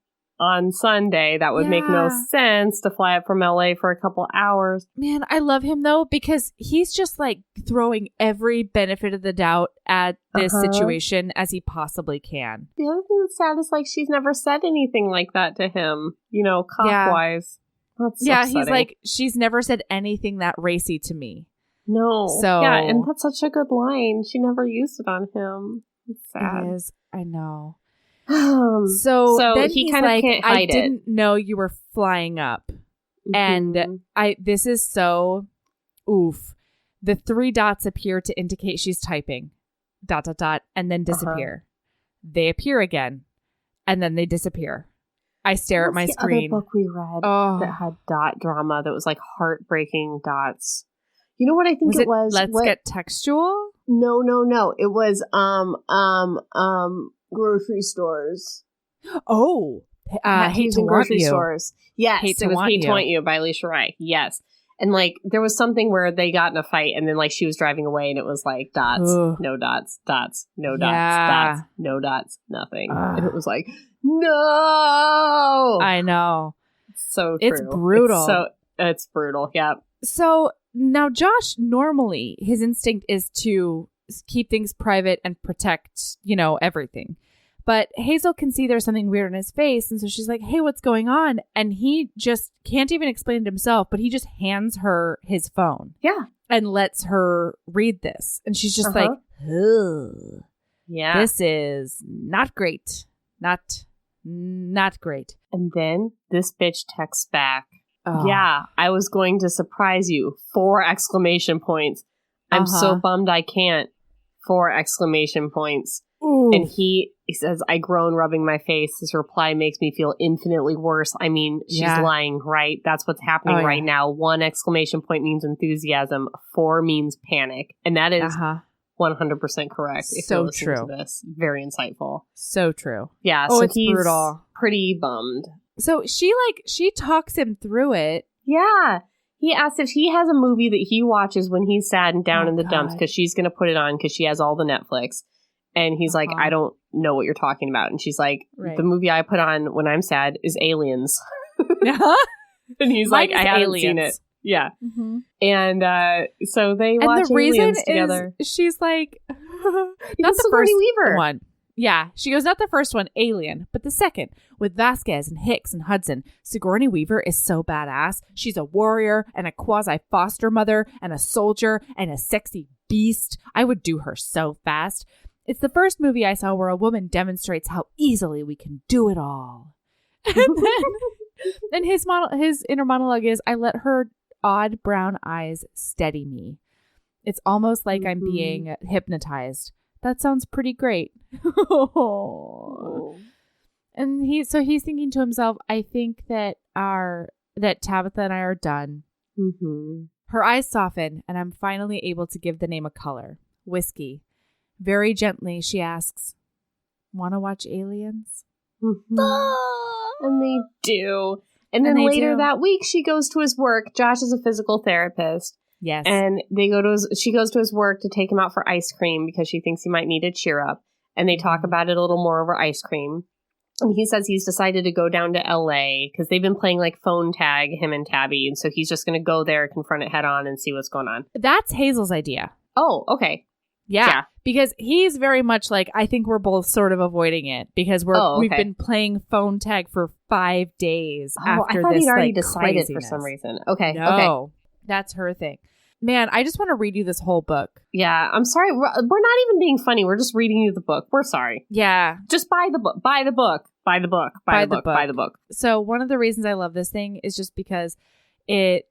on Sunday. That would make no sense to fly up from LA for a couple hours. Man, I love him, though, because he's just like throwing every benefit of the doubt at this situation as he possibly can. The other thing that's sad is like she's never said anything like that to him, cock-wise. That's upsetting. He's like, she's never said anything that racy to me. No. So, yeah, and that's such a good line. She never used it on him. It's sad. It is. I know. So then he kind of can't hide it. I didn't know you were flying up. Mm-hmm. And this is so oof. The 3 dots appear to indicate she's typing. ... And then disappear. They appear again. And then they disappear. I stare at my screen. The other book we read that had dot drama that was like heartbreaking dots. You know what I think it was? Let's Get Textual? No. It was grocery stores. Oh, Hate to Want You. Stores. Yes, it was Hate to Want You by Alicia Rai. Yes. And like there was something where they got in a fight and then like she was driving away and it was like dots, no dots, dots, no dots, dots, no dots, nothing. And it was like, no. I know. So true. It's brutal. It's brutal. Yeah. So now Josh, normally his instinct is to keep things private and protect, everything. But Hazel can see there's something weird in his face. And so she's like, hey, what's going on? And he just can't even explain it himself, but he just hands her his phone. Yeah. And lets her read this. And she's just like, ugh. Yeah. This is not great. Not great. And then this bitch texts back. Oh. Yeah, I was going to surprise you. 4 exclamation points. I'm so bummed I can't. 4 exclamation points. Ooh. And he says, I groan, rubbing my face. His reply makes me feel infinitely worse. I mean, she's lying, right? That's what's happening right now. 1 exclamation point means enthusiasm. 4 means panic. And that is 100% correct. If so you listen true. To this. Very insightful. So true. Yeah, so it's he's brutal. Pretty bummed. So she talks him through it. Yeah. He asked if he has a movie that he watches when he's sad and down in the dumps because she's going to put it on because she has all the Netflix. And he's like, I don't know what you're talking about. And she's like, the movie I put on when I'm sad is Aliens. And he's like, I haven't seen it. Yeah. Mm-hmm. And so they watch Aliens together. She's like, not the first Weaver one. Yeah. She goes, not the first one, Alien, but the second with Vasquez and Hicks and Hudson. Sigourney Weaver is so badass. She's a warrior and a quasi-foster mother and a soldier and a sexy beast. I would do her so fast. It's the first movie I saw where a woman demonstrates how easily we can do it all. And his inner monologue is, I let her odd brown eyes steady me. It's almost like I'm being hypnotized. That sounds pretty great. And he's thinking to himself, I think that Tabitha and I are done. Mm-hmm. Her eyes soften, and I'm finally able to give the name a color. Whiskey. Very gently, she asks, want to watch Aliens? Mm-hmm. And they do. And then later that week, she goes to his work. Josh is a physical therapist. Yes. And she goes to his work to take him out for ice cream because she thinks he might need a cheer up. And they talk about it a little more over ice cream. And he says he's decided to go down to LA because they've been playing like phone tag, him and Tabby. And so he's just going to go there, confront it head on, and see what's going on. That's Hazel's idea. Oh, okay. Yeah. Because he's very much like, I think we're both sort of avoiding it because we've been playing phone tag for 5 days after I thought this he'd already like decided craziness. for some reason. Okay. No, okay. That's her thing. Man, I just want to read you this whole book. Yeah, I'm sorry. We're not even being funny. We're just reading you the book. We're sorry. Yeah. Just buy the book. Buy the book. Buy the book. Buy the book. Buy the book. So one of the reasons I love this thing is just because it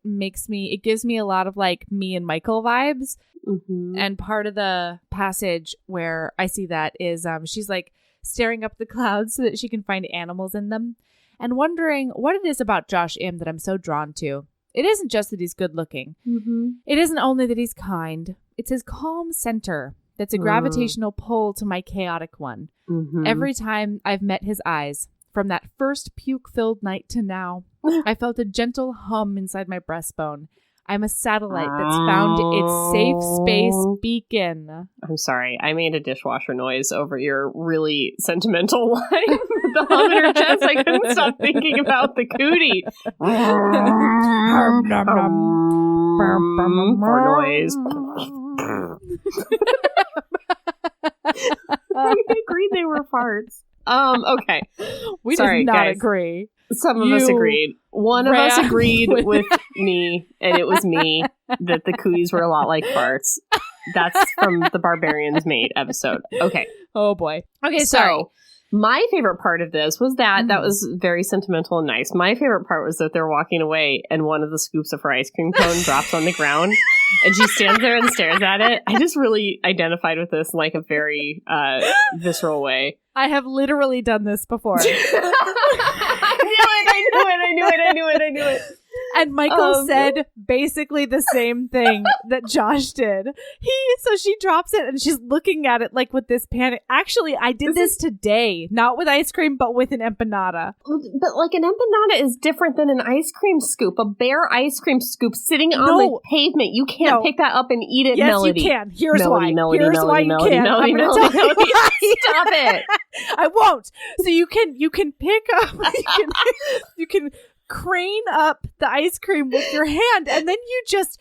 gives me a lot of like me and Michael vibes. Mm-hmm. And part of the passage where I see that is she's like staring up the clouds so that she can find animals in them and wondering what it is about Josh M that I'm so drawn to. It isn't just that he's good looking. Mm-hmm. It isn't only that he's kind. It's his calm center that's a gravitational pull to my chaotic one. Mm-hmm. Every time I've met his eyes, from that first puke-filled night to now, I felt a gentle hum inside my breastbone. I'm a satellite that's found its safe space beacon. I'm sorry. I made a dishwasher noise over your really sentimental line with the hum in her chest. I couldn't stop thinking about the cootie. For noise. We agreed they were farts. Okay. We Sorry, did not guys. agree. Some of us agreed. One of us agreed with me, and it was me, that the cooties were a lot like farts. That's from the Barbarians Mate episode. Okay. Oh, boy. Okay, So, sorry. my favorite part of this was that was very sentimental and nice. My favorite part was that they're walking away, and one of the scoops of her ice cream cone drops on the ground, and she stands there and stares at it. I just really identified with this in like a very visceral way. I have literally done this before. I knew it. And Michael said basically the same thing that Josh did. So she drops it and she's looking at it like with this panic. Actually, I did this today, not with ice cream, but with an empanada. But like an empanada is different than an ice cream scoop. A bare ice cream scoop sitting on the pavement. You can't pick that up and eat it, yes, Melody. You can. Here's Melody, why. Melody, Here's Melody, why you Melody, can. Melody, I'm going to Melody, tell you Melody. why. Stop it. I won't. So you can pick up. You can crane up the ice cream with your hand, and then you just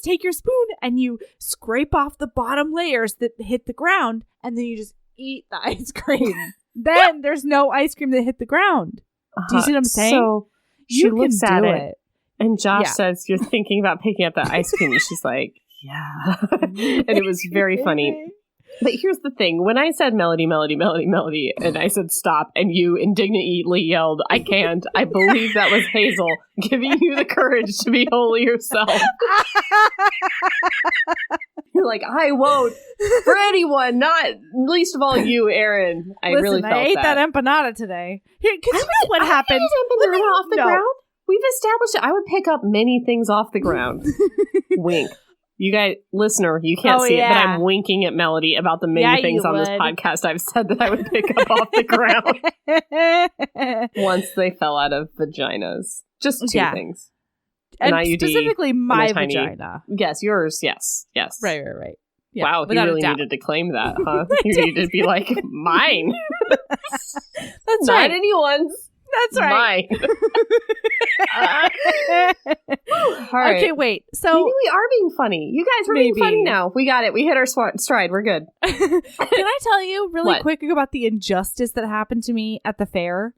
take your spoon and you scrape off the bottom layers that hit the ground, and then you just eat the ice cream. Then there's no ice cream that hit the ground. Do you see what I'm saying? So you she looks can at do it, and Josh says, "You're thinking about picking up the ice cream," and she's like, "Yeah," and it was very funny. But here's the thing. When I said Melody, Melody, Melody, Melody, and I said stop, and you indignantly yelled, I can't, I believe that was Hazel giving you the courage to be wholly yourself. You're like, I won't for anyone, not least of all you, Aaron. Listen, really felt I ate that empanada today. Here, because you know what happened? Empanada off the ground? We've established it. I would pick up many things off the ground. Wink. You guys, listener, you can't see it, but I'm winking at Melody about the many things on this podcast I've said that I would pick up off the ground once they fell out of vaginas. Just two things. And IUD, specifically my vagina. Yes, yours. Yes. Right. Yeah, wow, you really needed to claim that, huh? You needed to be like, mine. That's Not right. anyone's. That's right. Mine. All right. Okay, wait. So maybe we are being funny. You guys are being funny now. We got it. We hit our stride. We're good. Can I tell you really quick about the injustice that happened to me at the fair?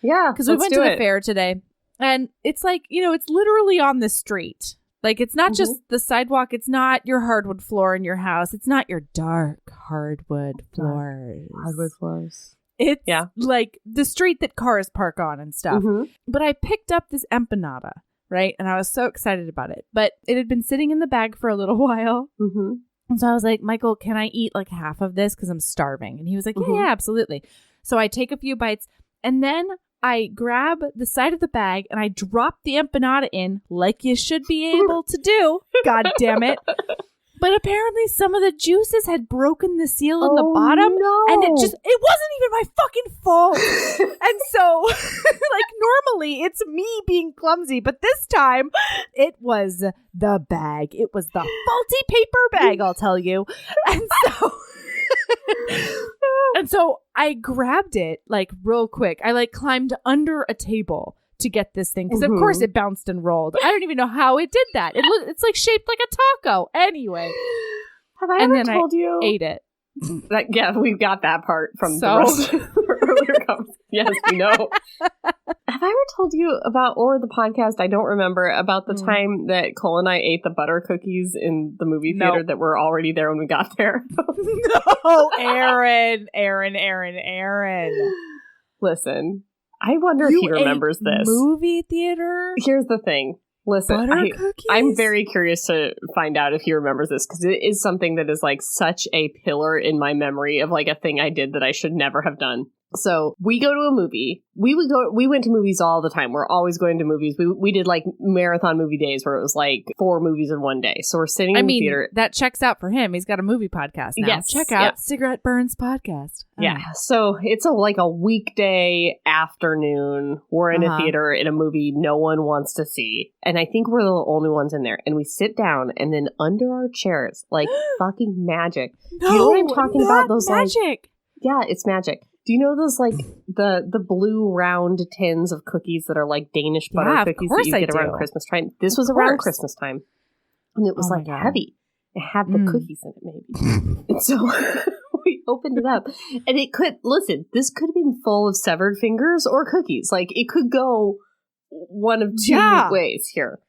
Yeah, because we went to the fair today, and it's like, it's literally on the street. Like, it's not just the sidewalk. It's not your hardwood floor in your house. It's not your dark hardwood floors. Hardwood floors. It's like the street that cars park on and stuff. Mm-hmm. But I picked up this empanada, right? And I was so excited about it. But it had been sitting in the bag for a little while. Mm-hmm. And so I was like, Michael, can I eat like half of this? Because I'm starving. And he was like, yeah, absolutely. So I take a few bites, and then I grab the side of the bag and I drop the empanada in like you should be able to do. God damn it. But apparently some of the juices had broken the seal in the bottom. No. And it wasn't even my fucking fault. And so, like, normally it's me being clumsy, but this time it was the bag. It was the faulty paper bag, I'll tell you. And so And so I grabbed it like real quick. I like climbed under a table to get this thing because of course it bounced and rolled. I don't even know how it did that. It's like shaped like a taco. Anyway, have I ever told you? Ate it. Yeah, we got that part from the rest of the earlier conversation. Yes, we know. Have I ever told you about, or the podcast, I don't remember, about the time that Cole and I ate the butter cookies in the movie theater that were already there when we got there? No, Aaron. Listen, I wonder if he remembers this. Movie theater? Here's the thing. Listen, I'm very curious to find out if he remembers this because it is something that is like such a pillar in my memory of like a thing I did that I should never have done. So we go to a movie. We went to movies all the time. We're always going to movies. We did like marathon movie days where it was like 4 movies in one day. So we're sitting in the theater. That checks out for him. He's got a movie podcast now. Yes. Check out Cigarette Burns podcast. Yeah. So it's like a weekday afternoon. We're in a theater in a movie no one wants to see. And I think we're the only ones in there. And we sit down and then under our chairs, like fucking magic. No, you know what I'm talking about? Those magic. Yeah, it's magic. Do you know those like the blue round tins of cookies that are like Danish butter cookies that you get around Christmas time? This was around Christmas time. And it was like heavy. It had the cookies in it maybe. And so we opened it up. And this could have been full of severed fingers or cookies. Like it could go one of two ways here.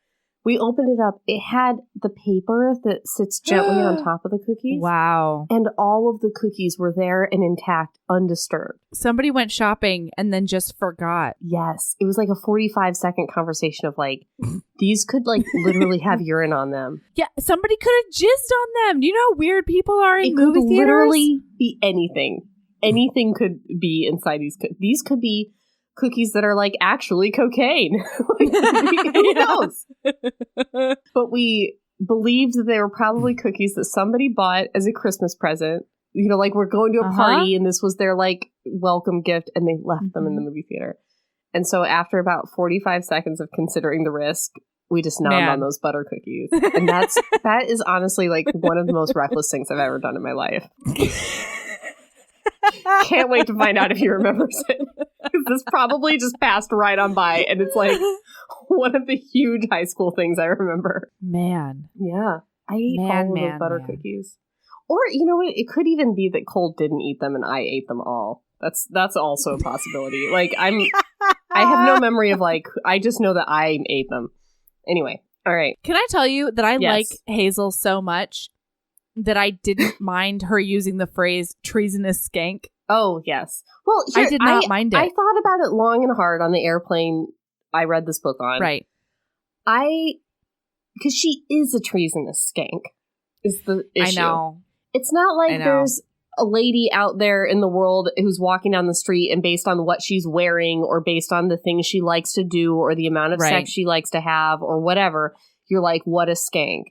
We opened it up. It had the paper that sits gently on top of the cookies. Wow. And all of the cookies were there and intact, undisturbed. Somebody went shopping and then just forgot. Yes. It was like a 45-second conversation of like, these could like literally have urine on them. Yeah. Somebody could have jizzed on them. Do you know how weird people are in movie theaters? It could literally be anything. Anything could be inside these. These could be cookies that are like actually cocaine. Like, who knows? But we believed that they were probably cookies that somebody bought as a Christmas present. You know, like we're going to a party and this was their like welcome gift and they left them in the movie theater. And so after about 45 seconds of considering the risk, we just nommed on those butter cookies. And that is honestly like one of the most reckless things I've ever done in my life. Can't wait to find out if he remembers it. This probably just passed right on by, and it's like one of the huge high school things I remember. Man. Yeah. I ate all of those butter cookies. Or, you know what? It could even be that Cole didn't eat them and I ate them all. That's also a possibility. Like, I have no memory of, like, I just know that I ate them. Anyway. All right. Can I tell you that I like Hazel so much that I didn't mind her using the phrase treasonous skank? Oh, yes. Well, here, I did not mind it. I thought about it long and hard on the airplane I read this book on. Right. Because she is a treasonous skank, is the issue. I know. It's not like there's a lady out there in the world who's walking down the street and based on what she's wearing or based on the things she likes to do or the amount of sex she likes to have or whatever, you're like, what a skank.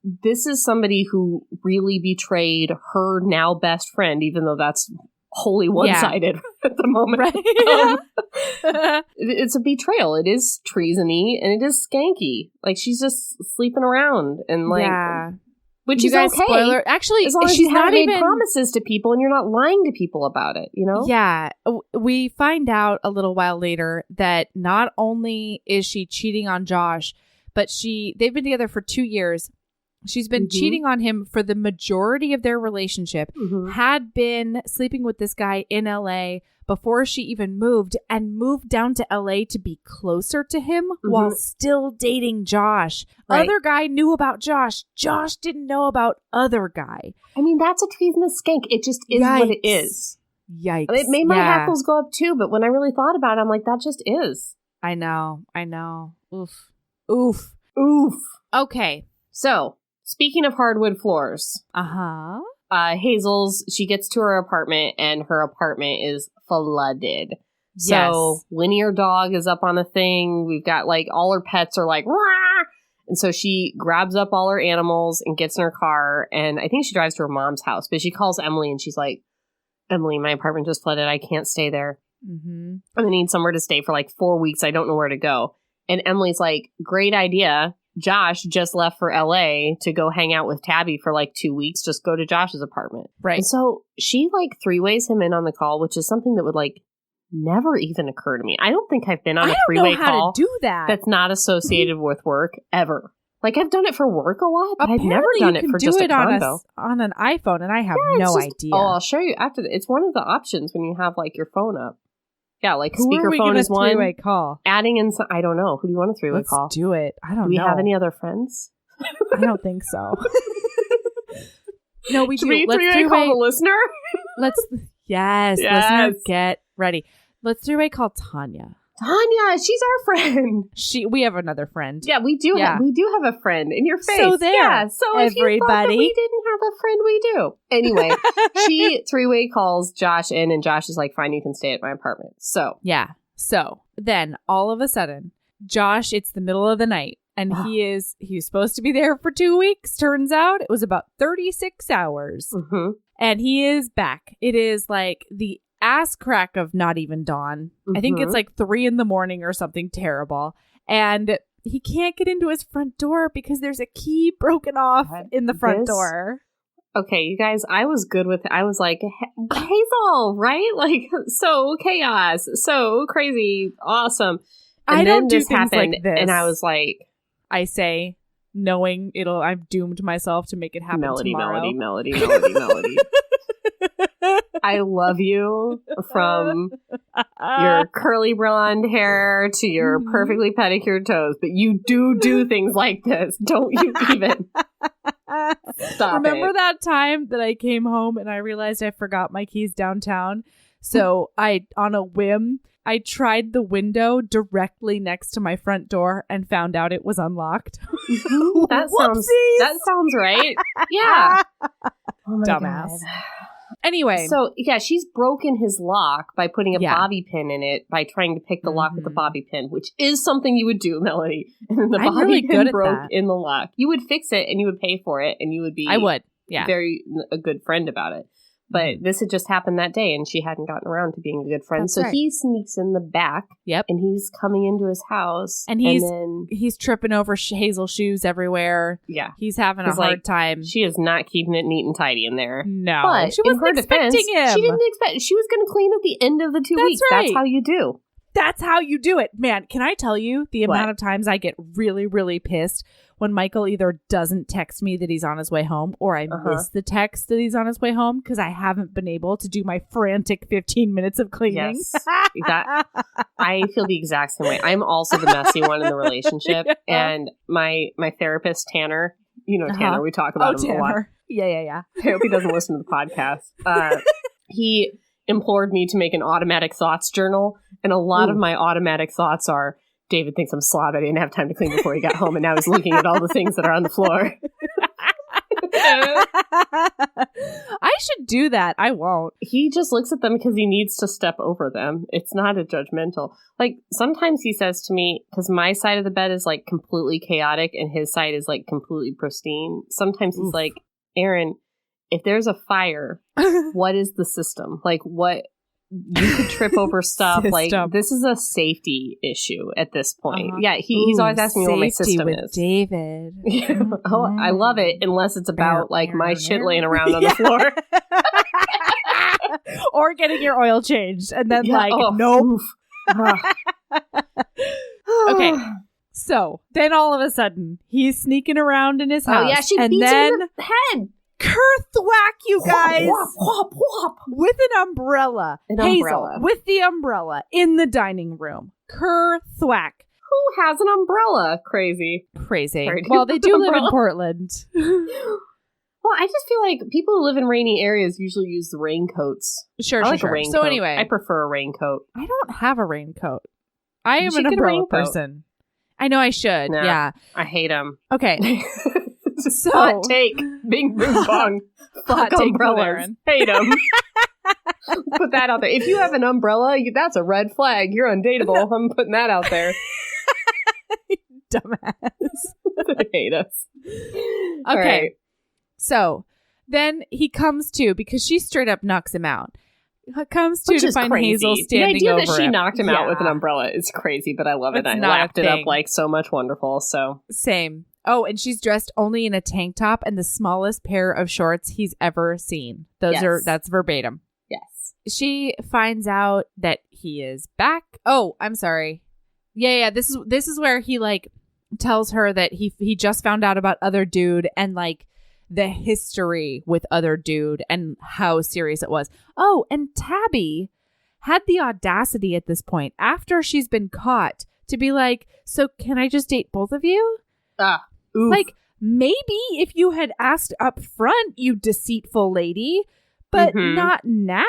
This is somebody who really betrayed her now best friend, even though that's wholly one-sided at the moment. Right. It's a betrayal. It is treasony and it is skanky. Like she's just sleeping around and like, which is okay. Spoiler. Actually, as long as you haven't made promises to people and you're not lying to people about it, you know? Yeah. We find out a little while later that not only is she cheating on Josh, but they've been together for 2 years. She's been cheating on him for the majority of their relationship, had been sleeping with this guy in LA before she even moved and moved down to LA to be closer to him while still dating Josh. Right. Other guy knew about Josh. Josh didn't know about other guy. I mean, that's a treasonous skank. It just is what it is. Yikes. It made my hackles go up too, but when I really thought about it, I'm like, that just is. I know. Oof. Okay. So, speaking of hardwood floors. Hazel's, she gets to her apartment and her apartment is flooded. So Winnie, her dog, is up on a thing. We've got like all her pets are like, wah! And so she grabs up all her animals and gets in her car. And I think she drives to her mom's house, but she calls Emily and she's like, Emily, my apartment just flooded. I can't stay there. I'm going to need somewhere to stay for like 4 weeks. I don't know where to go. And Emily's like, great idea. Josh just left for LA to go hang out with Tabby for like 2 weeks, just go to Josh's apartment. Right. And so she like 3-ways him in on the call, which is something that would like never even occur to me. I don't think I've been on a 3-way call. I don't know how to do that. That's not associated with work ever. Like I've done it for work a lot, but I've never done it for just a convo. On an iPhone, and I have no idea. Oh, I'll show you after. It's one of the options when you have like your phone up. Yeah, like Who speakerphone is one. 3-way call. Adding in some, I don't know. Who do you want a 3-way call? Let's do it. I don't know. Do we have any other friends? I don't think so. No, we do. Should we Let's 3-way call the listener? Yes, listener, get ready. Let's 3-way call Tanya. Tanya, she's our friend. We have another friend. Yeah, we do. Yeah. We do have a friend in your face. So there, yeah, so if you thought that everybody. we didn't have a friend, we do. Anyway, she 3-way calls Josh in, and Josh is like, "Fine, you can stay at my apartment." So yeah. So then, all of a sudden, Josh, it's the middle of the night, and he's supposed to be there for 2 weeks. Turns out it was about 36 hours, and he is back. It is like the ass crack of not even dawn. I think it's like 3 a.m. or something terrible. And he can't get into his front door because there's a key broken off in the front door. Okay, you guys, I was good with it. I was like, Hazel, right? Like, so chaos, so crazy, awesome. And I then don't do this things happened, like this. and I was like, I say, knowing I've doomed myself to make it happen tomorrow. Melody. I love you from your curly blonde hair to your perfectly pedicured toes, but you do things like this. Don't you even stop. Remember that time that I came home and I realized I forgot my keys downtown? So on a whim, I tried the window directly next to my front door and found out it was unlocked. That sounds right. Yeah. Oh dumbass. God. Anyway. So, yeah, she's broken his lock by putting a bobby pin in it, by trying to pick the lock with the bobby pin, which is something you would do, Melody. And then the bobby pin broke in the lock. You would fix it and you would pay for it and you would be a good friend about it. But this had just happened that day, and she hadn't gotten around to being a good friend. So he sneaks in the back, and he's coming into his house. And he's tripping over Hazel's shoes everywhere. Yeah. He's having a hard time. She is not keeping it neat and tidy in there. No. But she wasn't expecting him. She didn't expect. She was going to clean at the end of the 2 weeks. Right. That's how you do. That's how you do it. Man, can I tell you the amount of times I get really, really pissed when Michael either doesn't text me that he's on his way home, or I miss the text that he's on his way home because I haven't been able to do my frantic 15 minutes of cleaning. Yes. I feel the exact same way. I'm also the messy one in the relationship. And my therapist, Tanner, Tanner, we talk about him a lot. Yeah. I hope he doesn't listen to the podcast. He implored me to make an automatic thoughts journal. And a lot of my automatic thoughts are, David thinks I'm slob. I didn't have time to clean before he got home, and now he's looking at all the things that are on the floor. I should do that. I won't. He just looks at them because he needs to step over them. It's not a judgmental. Like, sometimes he says to me, because my side of the bed is, like, completely chaotic, and his side is, like, completely pristine. Sometimes he's like, Aaron, if there's a fire, what is the system? Like, what... You could trip over stuff. Like, this is a safety issue at this point. Yeah, he's always asking me what my system is. David. Oh, I love it, unless it's about like my shit laying around on the floor. Or getting your oil changed. And then nope. Okay. So then all of a sudden, he's sneaking around in his house. Oh, yeah, she beats him in the head. Kerthwack, you guys, whop, whop. with an umbrella. Hazel with the umbrella in the dining room. Kerthwack. Who has an umbrella? Crazy. Well, they do live in Portland. Well, I just feel like people who live in rainy areas usually use the raincoats. Sure. A raincoat. So anyway, I prefer a raincoat. I don't have a raincoat. I am an umbrella person. I know I should. Nah, yeah. I hate them. Okay. So, hot take. Bing, boom, bong. Fuck umbrellas. Hate them. Put that out there. If you have an umbrella, that's a red flag. You're undateable. I'm putting that out there. Dumbass. They hate us. Okay. Right. So then he comes to, because she straight up knocks him out. comes to find crazy. Hazel standing the idea over that she him. knocked him out with an umbrella is crazy, but I love it. It's I not laughed a it up thing. like so much wonderful. So Same. Oh, and she's dressed only in a tank top and the smallest pair of shorts he's ever seen. That's verbatim. Yes. She finds out that he is back. Oh, I'm sorry. Yeah. This is where he like tells her that he just found out about other dude and like the history with other dude and how serious it was. Oh, and Tabby had the audacity at this point, after she's been caught, to be like, so can I just date both of you? Like, maybe if you had asked up front, you deceitful lady, but not now.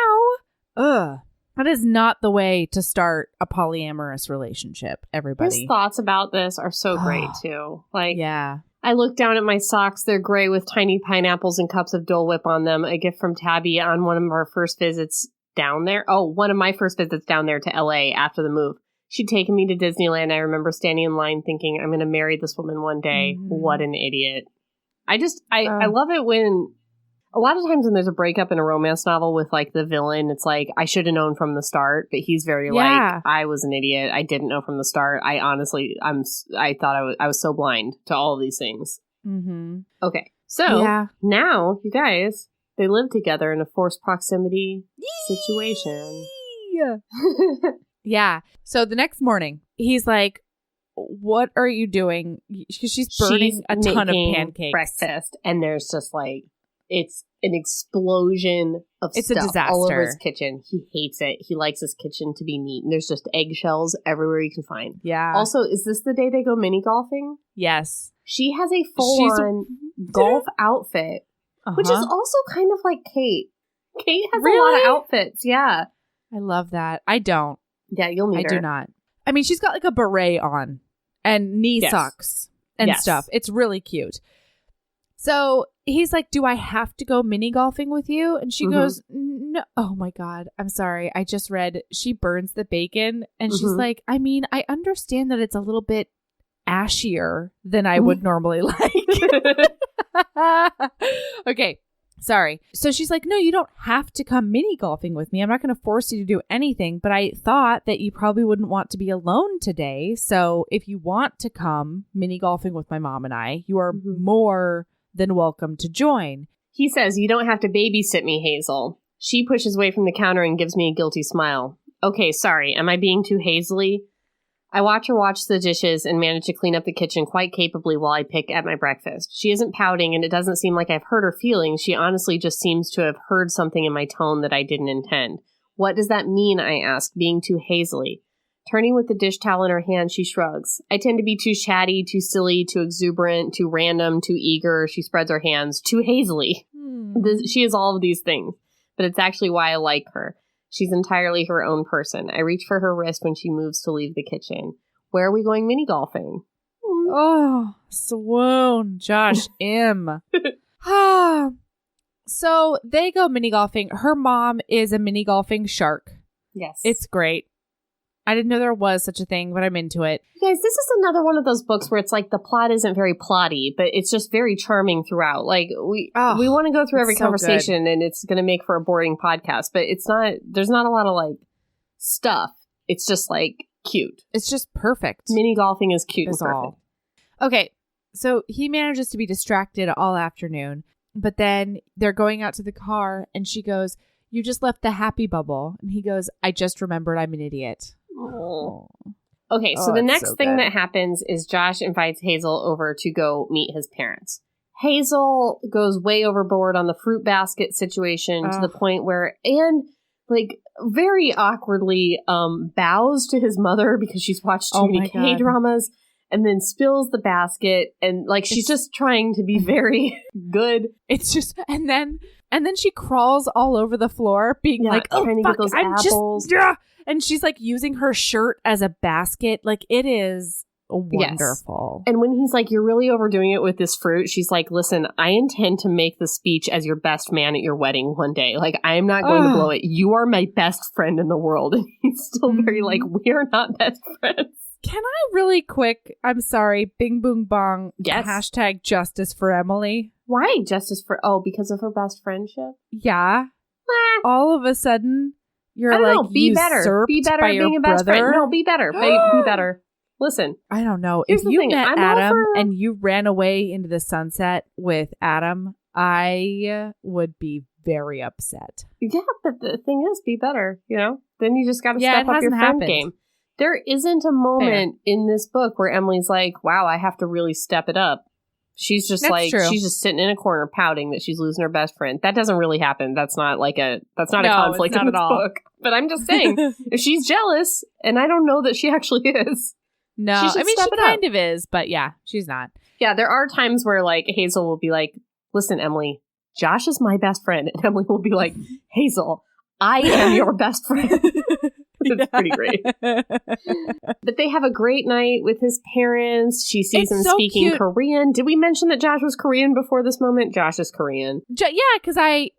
Ugh. That is not the way to start a polyamorous relationship, everybody. His thoughts about this are so great, too. Like, yeah. I look down at my socks. They're gray with tiny pineapples and cups of Dole Whip on them. A gift from Tabby on one of our first visits down there. Oh, one of my first visits down there to LA after the move. She'd taken me to Disneyland. I remember standing in line thinking, I'm going to marry this woman one day. What an idiot. I love it when, a lot of times when there's a breakup in a romance novel with like the villain, it's like, I should have known from the start, but he's very like, I was an idiot. I didn't know from the start. I thought I was so blind to all of these things. Okay. So now you guys, they live together in a forced proximity situation. Yeah. So the next morning, he's like, what are you doing? She's burning a ton of pancakes. Breakfast, and there's just like, it's an explosion of stuff. It's a disaster all over his kitchen. He hates it. He likes his kitchen to be neat, and there's just eggshells everywhere you can find. Yeah. Also, is this the day they go mini golfing? Yes. She has a full-on golf outfit, which is also kind of like Kate. Kate has a lot of outfits. Yeah. I love that. I don't. Yeah, you'll meet her. I do not. I mean, she's got like a beret on and knee socks and stuff. It's really cute. So he's like, do I have to go mini golfing with you? And she goes, no. Oh my God. I'm sorry. I just read she burns the bacon. And she's like, I mean, I understand that it's a little bit ashier than I would normally like. Okay. Sorry. So she's like, no, you don't have to come mini golfing with me. I'm not going to force you to do anything, but I thought that you probably wouldn't want to be alone today. So if you want to come mini golfing with my mom and I, you are more than welcome to join. He says, you don't have to babysit me, Hazel. She pushes away from the counter and gives me a guilty smile. Okay, sorry. Am I being too Hazely? I watch her wash the dishes and manage to clean up the kitchen quite capably while I pick at my breakfast. She isn't pouting, and it doesn't seem like I've hurt her feelings. She honestly just seems to have heard something in my tone that I didn't intend. What does that mean, I ask, being too Hazely? Turning with the dish towel in her hand, she shrugs. I tend to be too chatty, too silly, too exuberant, too random, too eager. She spreads her hands. Too Hazely. She is all of these things, but it's actually why I like her. She's entirely her own person. I reach for her wrist when she moves to leave the kitchen. Where are we going mini golfing? Oh, swoon, Josh M. So they go mini golfing. Her mom is a mini golfing shark. Yes. It's great. I didn't know there was such a thing, but I'm into it. You guys, this is another one of those books where it's like the plot isn't very plotty, but it's just very charming throughout. Like we want to go through every conversation and it's going to make for a boring podcast, but it's not, there's not a lot of like stuff. It's just like cute. It's just perfect. Mini golfing is cute That's and perfect. all. Okay. So he manages to be distracted all afternoon, but then they're going out to the car and she goes, you just left the happy bubble. And he goes, I just remembered I'm an idiot. Oh. Okay, so the next thing that happens is Josh invites Hazel over to go meet his parents. Hazel goes way overboard on the fruit basket situation to the point where Anne, like, very awkwardly bows to his mother because she's watched too many K-dramas and then spills the basket and, like, she's just trying to be very good. It's just, and then she crawls all over the floor being like, oh, trying to fuck, get those I'm apples. just, and she's like using her shirt as a basket. Like, it is wonderful. Yes. And when he's like, you're really overdoing it with this fruit, she's like, listen, I intend to make the speech as your best man at your wedding one day. Like, I am not going to blow it. You are my best friend in the world. And he's still very like, we are not best friends. Can I really quick, I'm sorry, bing boom bong, hashtag justice for Emily? Why justice for, because of her best friendship? Yeah. All of a sudden, You're I don't like know. Be better. Be better by at being your a best brother? friend. No, be better. Be better. Listen. I don't know. Here's If the you thing. met I'm Adam over- and you ran away into the sunset with Adam, I would be very upset. Yeah, but the thing is, be better, you know? Then you just got to Yeah, step it up your hasn't friend happened. game. There isn't a moment in this book where Emily's like, wow, I have to really step it up. She's just That's true. she's just sitting in a corner pouting that she's losing her best friend. That doesn't really happen. That's not a conflict not in at this all. book. But I'm just saying, if she's jealous, and I don't know that she actually is. No, She should I mean, step she it up. kind of is, but yeah, she's not. Yeah, there are times where like Hazel will be like, listen, Emily, Josh is my best friend. And Emily will be like, Hazel, I am your best friend. It's pretty great. But they have a great night with his parents. She sees It's him so speaking cute. Korean. Did we mention that Josh was Korean before this moment? Josh is Korean. Yeah, because I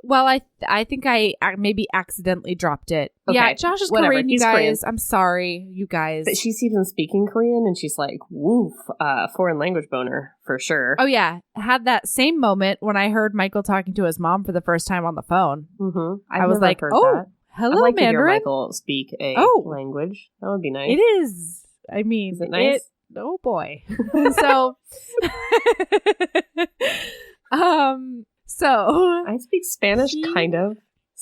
think I maybe accidentally dropped it. Okay, Yeah, Josh is whatever. Korean, you He's guys. Korean. I'm sorry, you guys. But she sees him speaking Korean and she's like, woof, foreign language boner for sure. Oh, yeah. Had that same moment when I heard Michael talking to his mom for the first time on the phone. Mm-hmm. I was like, heard oh, that. hello, I'd like to hear Mandarin. Michael speak a Oh. language. That would be nice. It is. I mean, Is it nice? Oh boy. So, so I speak Spanish, kind of.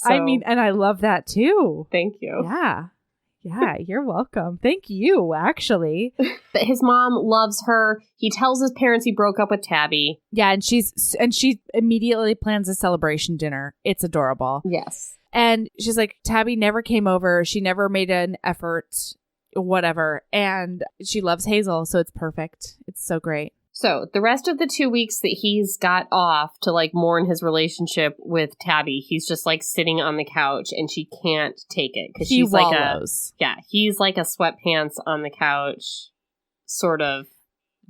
I so mean, and I love that too. thank you. Yeah, you're welcome. Thank you, actually. But his mom loves her. He tells his parents he broke up with Tabby. Yeah, and she immediately plans a celebration dinner. It's adorable. Yes. And she's like, Tabby never came over. She never made an effort, whatever. And she loves Hazel, so it's perfect. It's so great. So the rest of the 2 weeks that he's got off to like mourn his relationship with Tabby, he's just like sitting on the couch and she can't take it because He she's wallows. he's like a sweatpants on the couch sort of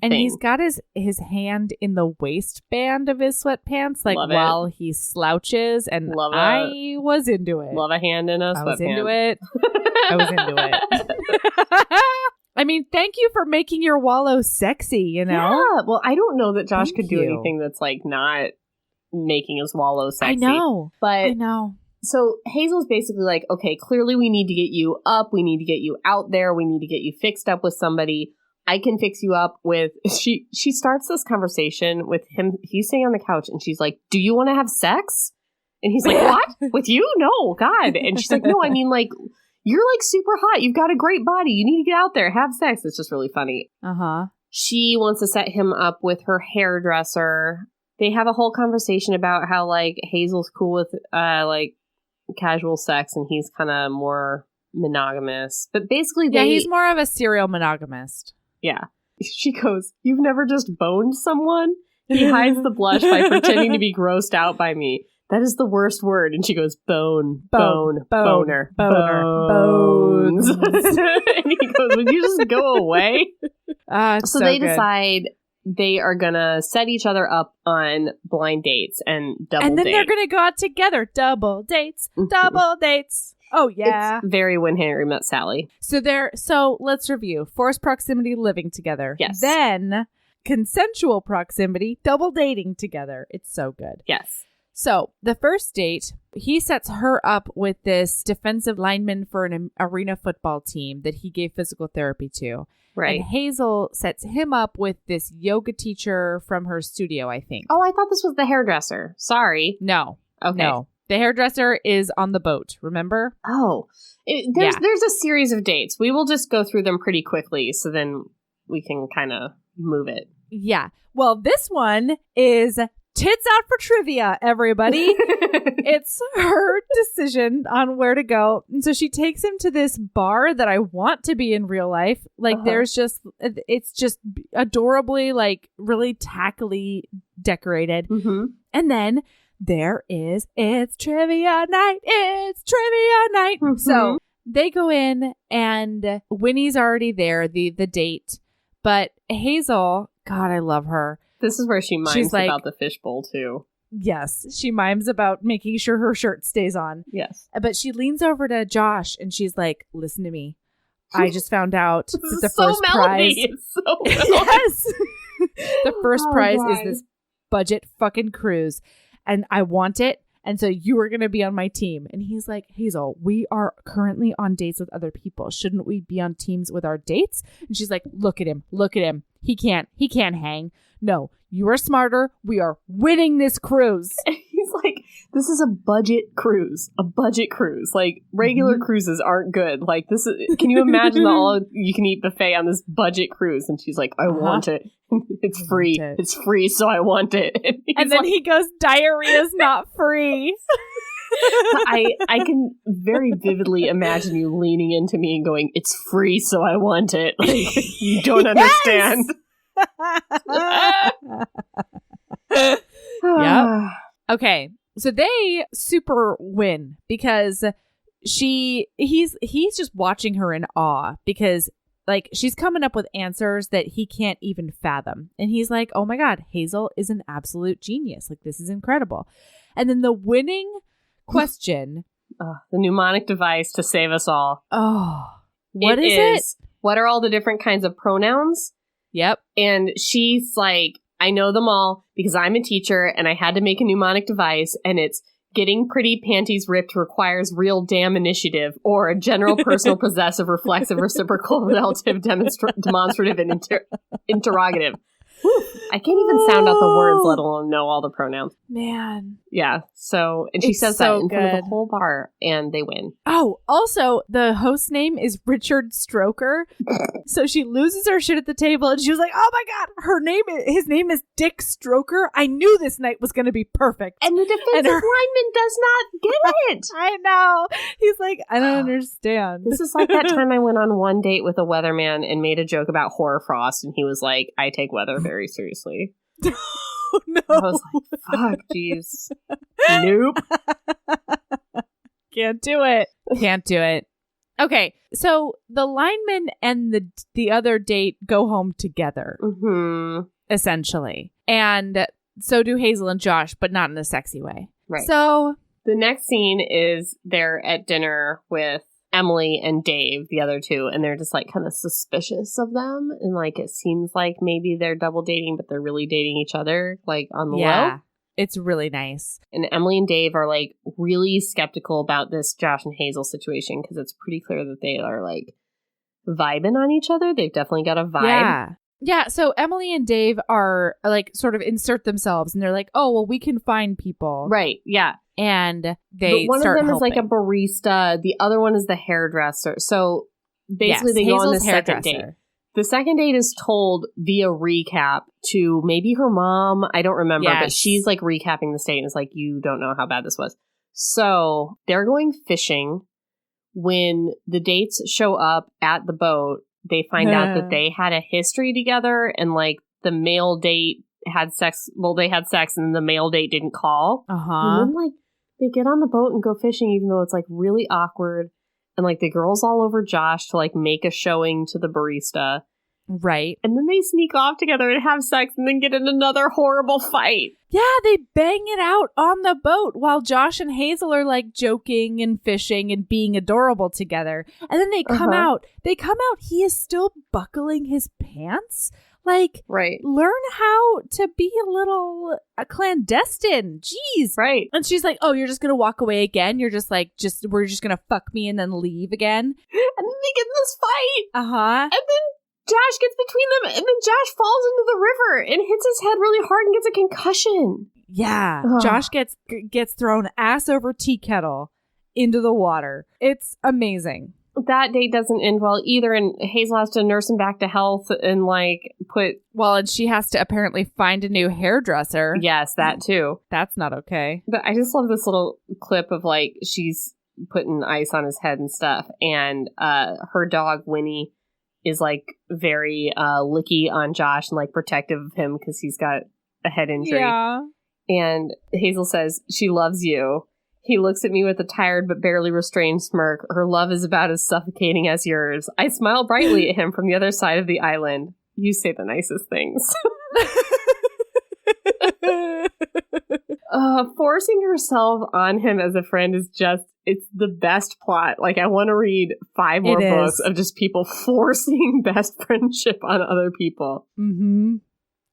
And thing. he's got his hand in the waistband of his sweatpants, like Love it. while he slouches. And Love it. I was into it. Love a hand in a I was sweatpants. into it. I was into it. I mean, thank you for making your wallow sexy, you know? Yeah. Well, I don't know that Josh Thank could do you. anything that's like not making his wallow sexy. I know. But I know. so Hazel's basically like, okay, clearly we need to get you up. We need to get you out there. We need to get you fixed up with somebody. I can fix you up with... She starts this conversation with him. He's sitting on the couch and she's like, do you want to have sex? And he's like, what? With you? No, God. And she's like, no, I mean, like, you're like super hot. You've got a great body. You need to get out there, have sex. It's just really funny. Uh-huh. She wants to set him up with her hairdresser. They have a whole conversation about how like Hazel's cool with like casual sex and he's kind of more monogamous. But basically Yeah, he's more of a serial monogamist. Yeah. She goes, you've never just boned someone? He hides the blush by pretending to be grossed out by me. That is the worst word. And she goes, bone, boner. bones. And he goes, would you just go away? So they good. decide they are going to set each other up on blind dates and double And then date. they're going to go out together. Double dates. Mhm. Double dates. Oh, yeah. It's very When Harry Met Sally. So let's review. Forced proximity, living together. Yes. Then consensual proximity, double dating together. It's so good. Yes. So the first date, he sets her up with this defensive lineman for an arena football team that he gave physical therapy to. Right. And Hazel sets him up with this yoga teacher from her studio, I think. Oh, I thought this was the hairdresser. Sorry. No. Okay. No. The hairdresser is on the boat, remember? Oh. There's a series of dates. We will just go through them pretty quickly so then we can kind of move it. Yeah. Well, this one is tits out for trivia, everybody. It's her decision on where to go. And so she takes him to this bar that I want to be in real life. Like it's just adorably, like really tackily decorated. Mm-hmm. And then it's trivia night. It's trivia night. Mm-hmm. So they go in and Winnie's already there, the date. But Hazel, God, I love her. This is where she mimes She's like- about the fishbowl, too. Yes, she mimes about making sure her shirt stays on. Yes. But she leans over to Josh and she's like, listen to me. I just found out This that is the so first Melody. prize. It's so Melody. Yes. The first Oh, prize God. is this budget fucking cruise. And I want it. And so you were going to be on my team. And he's like, Hazel, we are currently on dates with other people. Shouldn't we be on teams with our dates? And she's like, look at him. He can't hang. No, you are smarter. We are winning this cruise. He's like, this is a budget cruise. Like, regular cruises aren't good. Like, this is, can you imagine the all you can eat buffet on this budget cruise? And she's like, I want it. It's free. It's free, so I want it. And then he goes, diarrhea's not free. I can very vividly imagine you leaning into me and going, it's free, so I want it. Like, you don't understand. Yep. Okay. So they super win because he's just watching her in awe because like she's coming up with answers that he can't even fathom. And he's like, oh my God, Hazel is an absolute genius. Like, this is incredible. And then the winning question. The mnemonic device to save us all. Oh, what is it? What are all the different kinds of pronouns? Yep. And she's like, I know them all because I'm a teacher and I had to make a mnemonic device, and it's getting pretty panties ripped requires real damn initiative, or a general personal possessive reflexive reciprocal relative demonstrative and interrogative. Whew, I can't even sound out the words, let alone know all the pronouns. Man. Yeah. So, and she says that in front of the whole bar, and they win. Oh, also, the host's name is Richard Stroker. So she loses her shit at the table, and she was like, oh my God, his name is Dick Stroker. I knew this night was going to be perfect. And the defensive lineman does not get it. I know. He's like, I don't understand. This is like that time I went on one date with a weatherman and made a joke about hoarfrost, and he was like, I take weather very seriously. Oh, no. I was like, fuck, jeez. Nope. Can't do it. Okay, so the lineman and the other date go home together, essentially. And so do Hazel and Josh, but not in a sexy way. Right. So the next scene is they're at dinner with Emily and Dave, the other two, and they're just like kind of suspicious of them, and like it seems like maybe they're double dating, but they're really dating each other, like on the low. It's really nice. And Emily and Dave are like really skeptical about this Josh and Hazel situation because it's pretty clear that they are like vibing on each other. They've definitely got a vibe. Yeah. So Emily and Dave are like sort of insert themselves, and they're like, oh, well, we can find people. Right. Yeah. And they but one start of them helping. is like a barista. The other one is the hairdresser. So basically they go on the second date. The second date is told via recap to maybe her mom. I don't remember, but she's like recapping the date and it's like, you don't know how bad this was. So they're going fishing. When the dates show up at the boat, they find out that they had a history together, and like the male date had sex. Well, they had sex and the male date didn't call. And then like they get on the boat and go fishing, even though it's like really awkward. And like the girl's all over Josh to like make a showing to the barista. Right. And then they sneak off together and have sex and then get in another horrible fight. Yeah, they bang it out on the boat while Josh and Hazel are like joking and fishing and being adorable together. And then they come out. He is still buckling his pants. Like, learn how to be a little clandestine. Jeez. Right. And she's like, oh, you're just going to walk away again? You're just like, we're just going to fuck me and then leave again? And then they get in this fight. And then Josh gets between them, and then Josh falls into the river and hits his head really hard and gets a concussion. Yeah. Josh gets thrown ass over tea kettle into the water. It's amazing. That date doesn't end well either, and Hazel has to nurse him back to health and like and she has to apparently find a new hairdresser. Yes, that too. That's not okay. But I just love this little clip of like she's putting ice on his head and stuff, and her dog Winnie is like very licky on Josh and like protective of him because he's got a head injury. Yeah. And Hazel says she loves you. He looks at me with a tired but barely restrained smirk. Her love is about as suffocating as yours. I smile brightly at him from the other side of the island. You say the nicest things. Forcing herself on him as a friend is just, it's the best plot. Like, I want to read 5 more books of just people forcing best friendship on other people.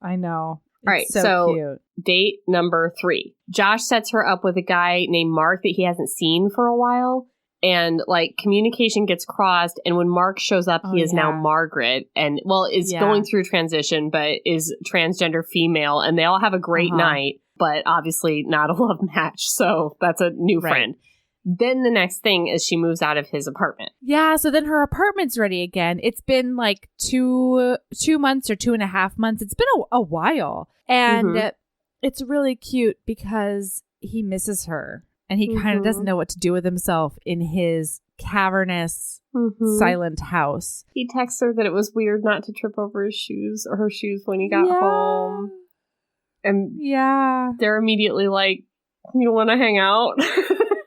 I know. All right, so cute. Date number 3. Josh sets her up with a guy named Mark that he hasn't seen for a while. And, like, communication gets crossed. And when Mark shows up, he is now Margaret. And, well, is going through transition, but is transgender female. And they all have a great night, but obviously not a love match. So that's a new friend. Then the next thing is she moves out of his apartment. Yeah, so then her apartment's ready again. It's been like 2 months or 2.5 months. It's been a while. And it's really cute because he misses her. And he kind of doesn't know what to do with himself in his cavernous, silent house. He texts her that it was weird not to trip over his shoes or her shoes when he got home. And they're immediately like, you want to hang out?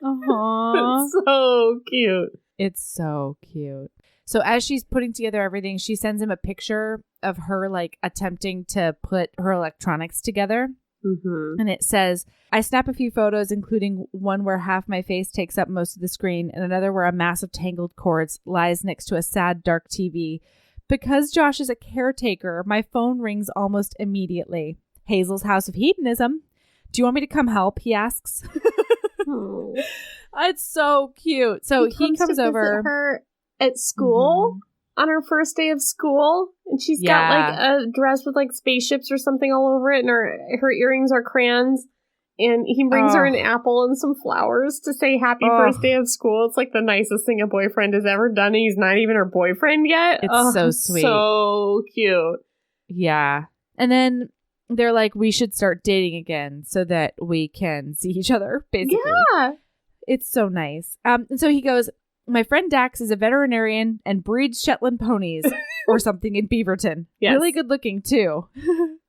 It's so cute. It's so cute. So as she's putting together everything, she sends him a picture of her like attempting to put her electronics together. And it says, I snap a few photos, including one where half my face takes up most of the screen and another where a mass of tangled cords lies next to a sad, dark TV. Because Josh is a caretaker, my phone rings almost immediately. Hazel's House of Hedonism. Do you want me to come help? He asks. It's so cute. So he comes over. Her at school. On her first day of school, and she's got like a dress with like spaceships or something all over it, and her earrings are crayons, and he brings her an apple and some flowers to say happy first day of school. It's like the nicest thing a boyfriend has ever done, and he's not even her boyfriend yet. It's so sweet. So cute. Yeah. And then they're like, we should start dating again so that we can see each other, basically. Yeah. It's so nice. And so he goes, my friend Dax is a veterinarian and breeds Shetland ponies or something in Beaverton. Yes. Really good looking, too.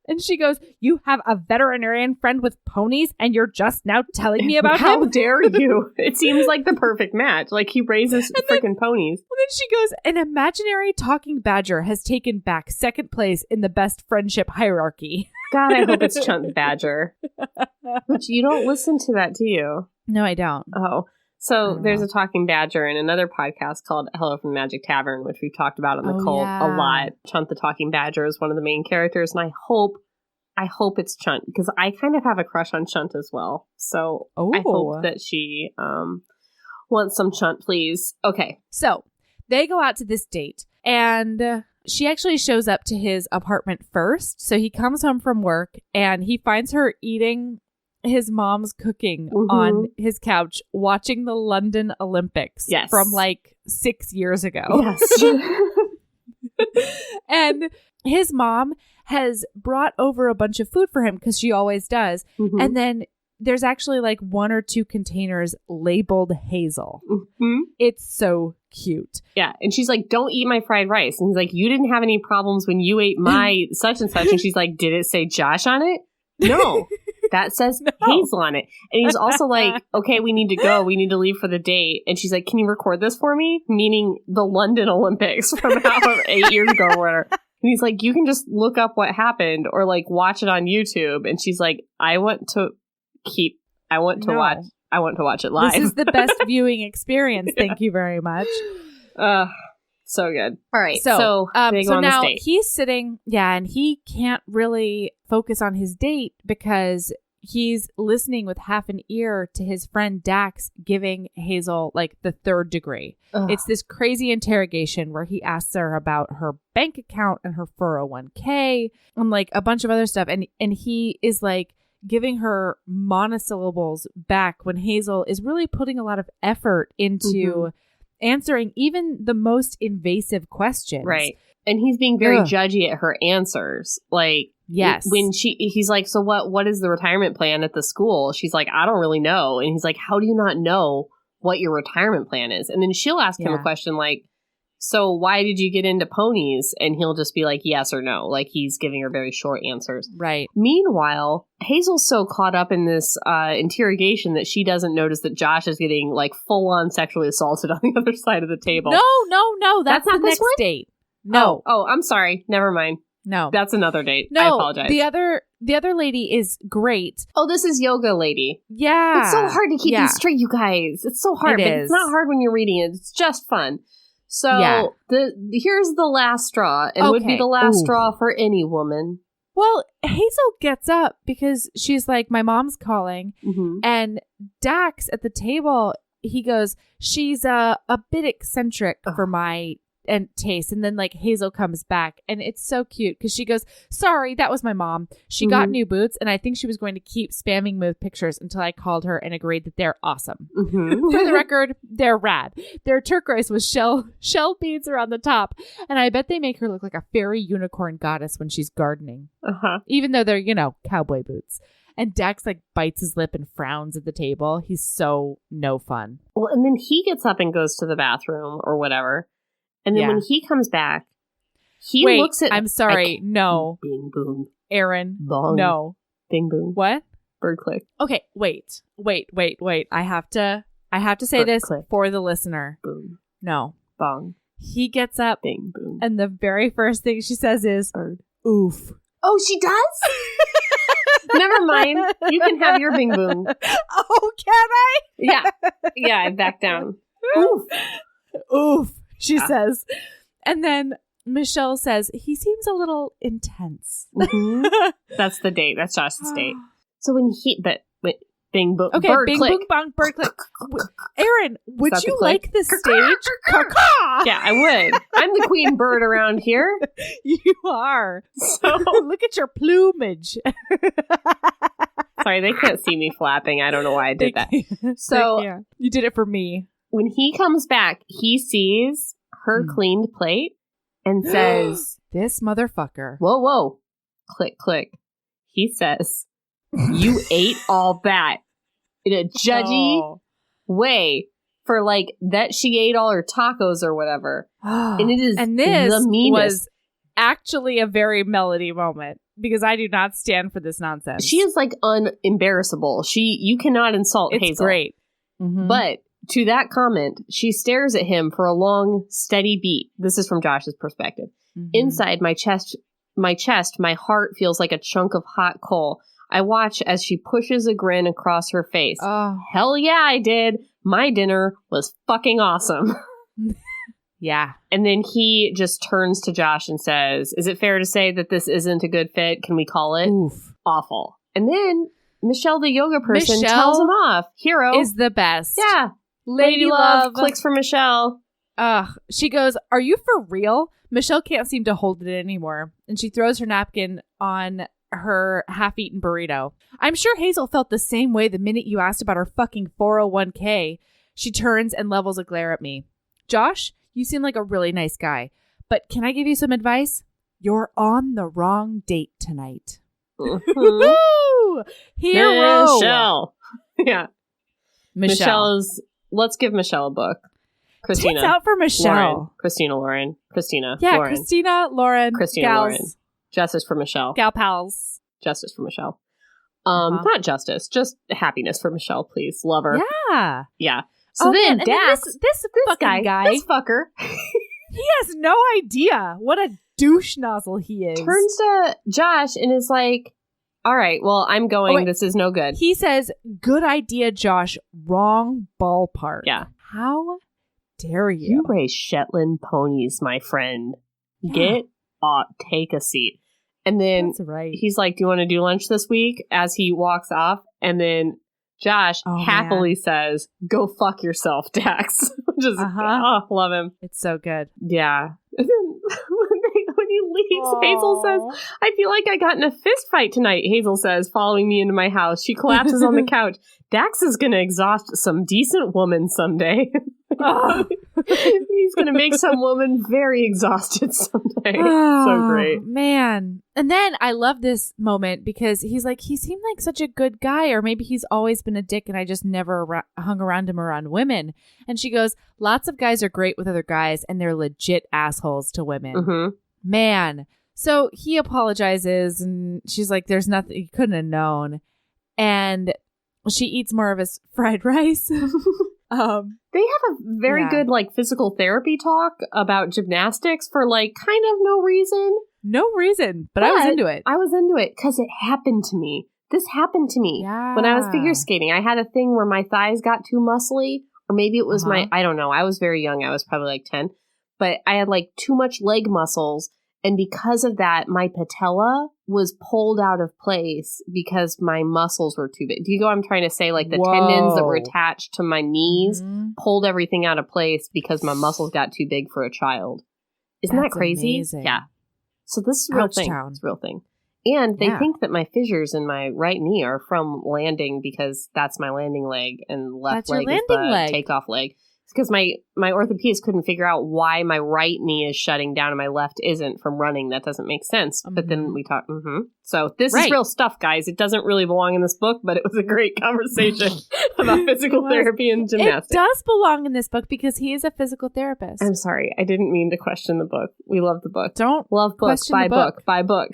And she goes, you have a veterinarian friend with ponies and you're just now telling me about him? How dare you? It seems like the perfect match. Like he raises freaking ponies. And then she goes, an imaginary talking badger has taken back second place in the best friendship hierarchy. God, I hope it's Chunt the Badger. But you don't listen to that, do you? No, I don't. Oh. So there's a talking badger in another podcast called Hello from the Magic Tavern, which we've talked about in the cult a lot. Chunt the talking badger is one of the main characters, and I hope it's Chunt because I kind of have a crush on Chunt as well. So I hope that she wants some Chunt, please. Okay. So they go out to this date, and she actually shows up to his apartment first. So he comes home from work, and he finds her eating his mom's cooking on his couch watching the London Olympics from like 6 years ago. Yes. And his mom has brought over a bunch of food for him because she always does. And then there's actually like 1 or 2 containers labeled Hazel. It's so cute. Yeah. And she's like, don't eat my fried rice. And he's like, you didn't have any problems when you ate my such and such. And she's like, did it say Josh on it? No. That says Hazel on it. And he's also like, okay, we need to go. We need to leave for the date. And she's like, can you record this for me? Meaning the London Olympics from however 8 years ago or whatever. And he's like, you can just look up what happened or like watch it on YouTube. And she's like, I want to watch it live. This is the best viewing experience. Thank you very much. So good. All right. So they go on now this date. He's sitting, and he can't really focus on his date because he's listening with half an ear to his friend Dax giving Hazel like the 3rd degree. It's this crazy interrogation where he asks her about her bank account and her 401k and like a bunch of other stuff. And he is like giving her monosyllables back when Hazel is really putting a lot of effort into answering even the most invasive questions. Right. And he's being very judgy at her answers. Like, yes. When he's like, so what is the retirement plan at the school? She's like, I don't really know. And he's like, how do you not know what your retirement plan is? And then she'll ask him a question like, so why did you get into ponies? And he'll just be like, yes or no. Like he's giving her very short answers. Right. Meanwhile, Hazel's so caught up in this interrogation that she doesn't notice that Josh is getting like full on sexually assaulted on the other side of the table. No. That's not the next date. No. Oh, I'm sorry. Never mind. No. That's another date. No, I apologize. The other lady is great. Oh, this is yoga lady. Yeah. It's so hard to keep these straight, you guys. It's so hard. It's not hard when you're reading it. It's just fun. So here's the last straw, and would be the last straw for any woman. Well, Hazel gets up because she's like, my mom's calling. Mm-hmm. And Dax at the table, he goes, she's a bit eccentric for my taste. And then like Hazel comes back and it's so cute because she goes, sorry, that was my mom. She got new boots and I think she was going to keep spamming me with pictures until I called her and agreed that they're awesome. Mm-hmm. For the record, they're rad. They're turquoise with shell beads around the top. And I bet they make her look like a fairy unicorn goddess when she's gardening. Even though they're, cowboy boots. And Dax like bites his lip and frowns at the table. He's so no fun. Well, and then he gets up and goes to the bathroom or whatever. And then when he comes back, he looks at... I'm sorry. No. Bing, boom. Aaron. Bong. No. Bing, boom. What? Bird click. Okay, wait. I have to say Bird this click. for the listener. Boom. No. Bong. He gets up. Bing, boom. And the very first thing she says is... Bird. Oof. Oh, she does? Never mind. You can have your bing, boom. Oh, can I? Yeah, I back down. Oof. Oof. She says. And then Michelle says, he seems a little intense. Mm-hmm. That's the date. That's Josh's date. So when bing, boom, okay, bird bing, click. boom, bong, bird click. Aaron, would you click? like this stage? Yeah, I would. I'm the queen bird around here. You are. So look at your plumage. Sorry, they can't see me flapping. I don't know why I did that. So you did it for me. When he comes back, he sees her cleaned plate and says, this motherfucker. Whoa. Click, click. He says, you ate all that in a judgy way for like that she ate all her tacos or whatever. And it is this the meanest. Was actually a very Melody moment because I do not stand for this nonsense. She is like unembarrassable. You cannot insult Hazel. It's great. Mm-hmm. But to that comment, she stares at him for a long, steady beat. This is from Josh's perspective. Mm-hmm. Inside my chest, my heart feels like a chunk of hot coal. I watch as she pushes a grin across her face. Oh. Hell yeah, I did. My dinner was fucking awesome. Yeah. And then he just turns to Josh and says, is it fair to say that this isn't a good fit? Can we call it? Oof. Awful. And then Michelle, the yoga person, tells him off. Hero. Is the best. Yeah. Lady love clicks for Michelle. She goes, are you for real? Michelle can't seem to hold it anymore. And she throws her napkin on her half-eaten burrito. I'm sure Hazel felt the same way the minute you asked about her fucking 401k. She turns and levels a glare at me. Josh, you seem like a really nice guy. But can I give you some advice? You're on the wrong date tonight. Mm-hmm. Hero. Michelle. Yeah. Michelle's. Let's give Michelle a book. Christina. Tits out for Michelle. Lauren. Christina Lauren. Christina. Yeah, Lauren. Christina Lauren. Christina gals. Lauren. Justice for Michelle. Gal pals. Justice for Michelle. Not justice, just happiness for Michelle, please. Love her. Yeah. Yeah. So then Dax, this fucking guy, this fucker, he has no idea what a douche nozzle he is. Turns to Josh and is like, all right, well, I'm going. This is no good. He says, good idea, Josh. Wrong ballpark. Yeah. How dare you? You raise Shetland ponies, my friend. Yeah. Get up. Take a seat. And then That's right. He's like, do you want to do lunch this week? As he walks off. And then Josh happily says, go fuck yourself, Dax. Just, love him. It's so good. Yeah. And then when he leaves, Hazel says, I feel like I got in a fist fight tonight, Hazel says, following me into my house. She collapses on the couch. Dax is going to exhaust some decent woman someday. He's going to make some woman very exhausted someday. So great. Man. And then I love this moment because he's like, he seemed like such a good guy, or maybe he's always been a dick and I just never hung around him around women. And she goes, lots of guys are great with other guys and they're legit assholes to women. Mm-hmm. Man. So he apologizes and she's like, there's nothing, you couldn't have known. And she eats more of his fried rice. They have a very good like physical therapy talk about gymnastics for like kind of no reason. No reason, but I was into it. I was into it because it happened to me. This happened to me when I was figure skating. I had a thing where my thighs got too muscly, or maybe it was I don't know. I was very young. I was probably like 10, but I had like too much leg muscles. And because of that, my patella was pulled out of place because my muscles were too big. Do you know what I'm trying to say? Like the tendons that were attached to my knees pulled everything out of place because my muscles got too big for a child. Isn't that crazy? Amazing. Yeah. So this is a real thing. It's a real ththing. And they think that my fissures in my right knee are from landing because that's my landing leg and left leg is the takeoff leg. Because my orthopedist couldn't figure out why my right knee is shutting down and my left isn't from running. That doesn't make sense. But then we talked. So this is real stuff, guys. It doesn't really belong in this book, but it was a great conversation about physical therapy and gymnastics. It does belong in this book because he is a physical therapist. I'm sorry. I didn't mean to question the book. We love the book. Don't love books. Buy book. Buy book.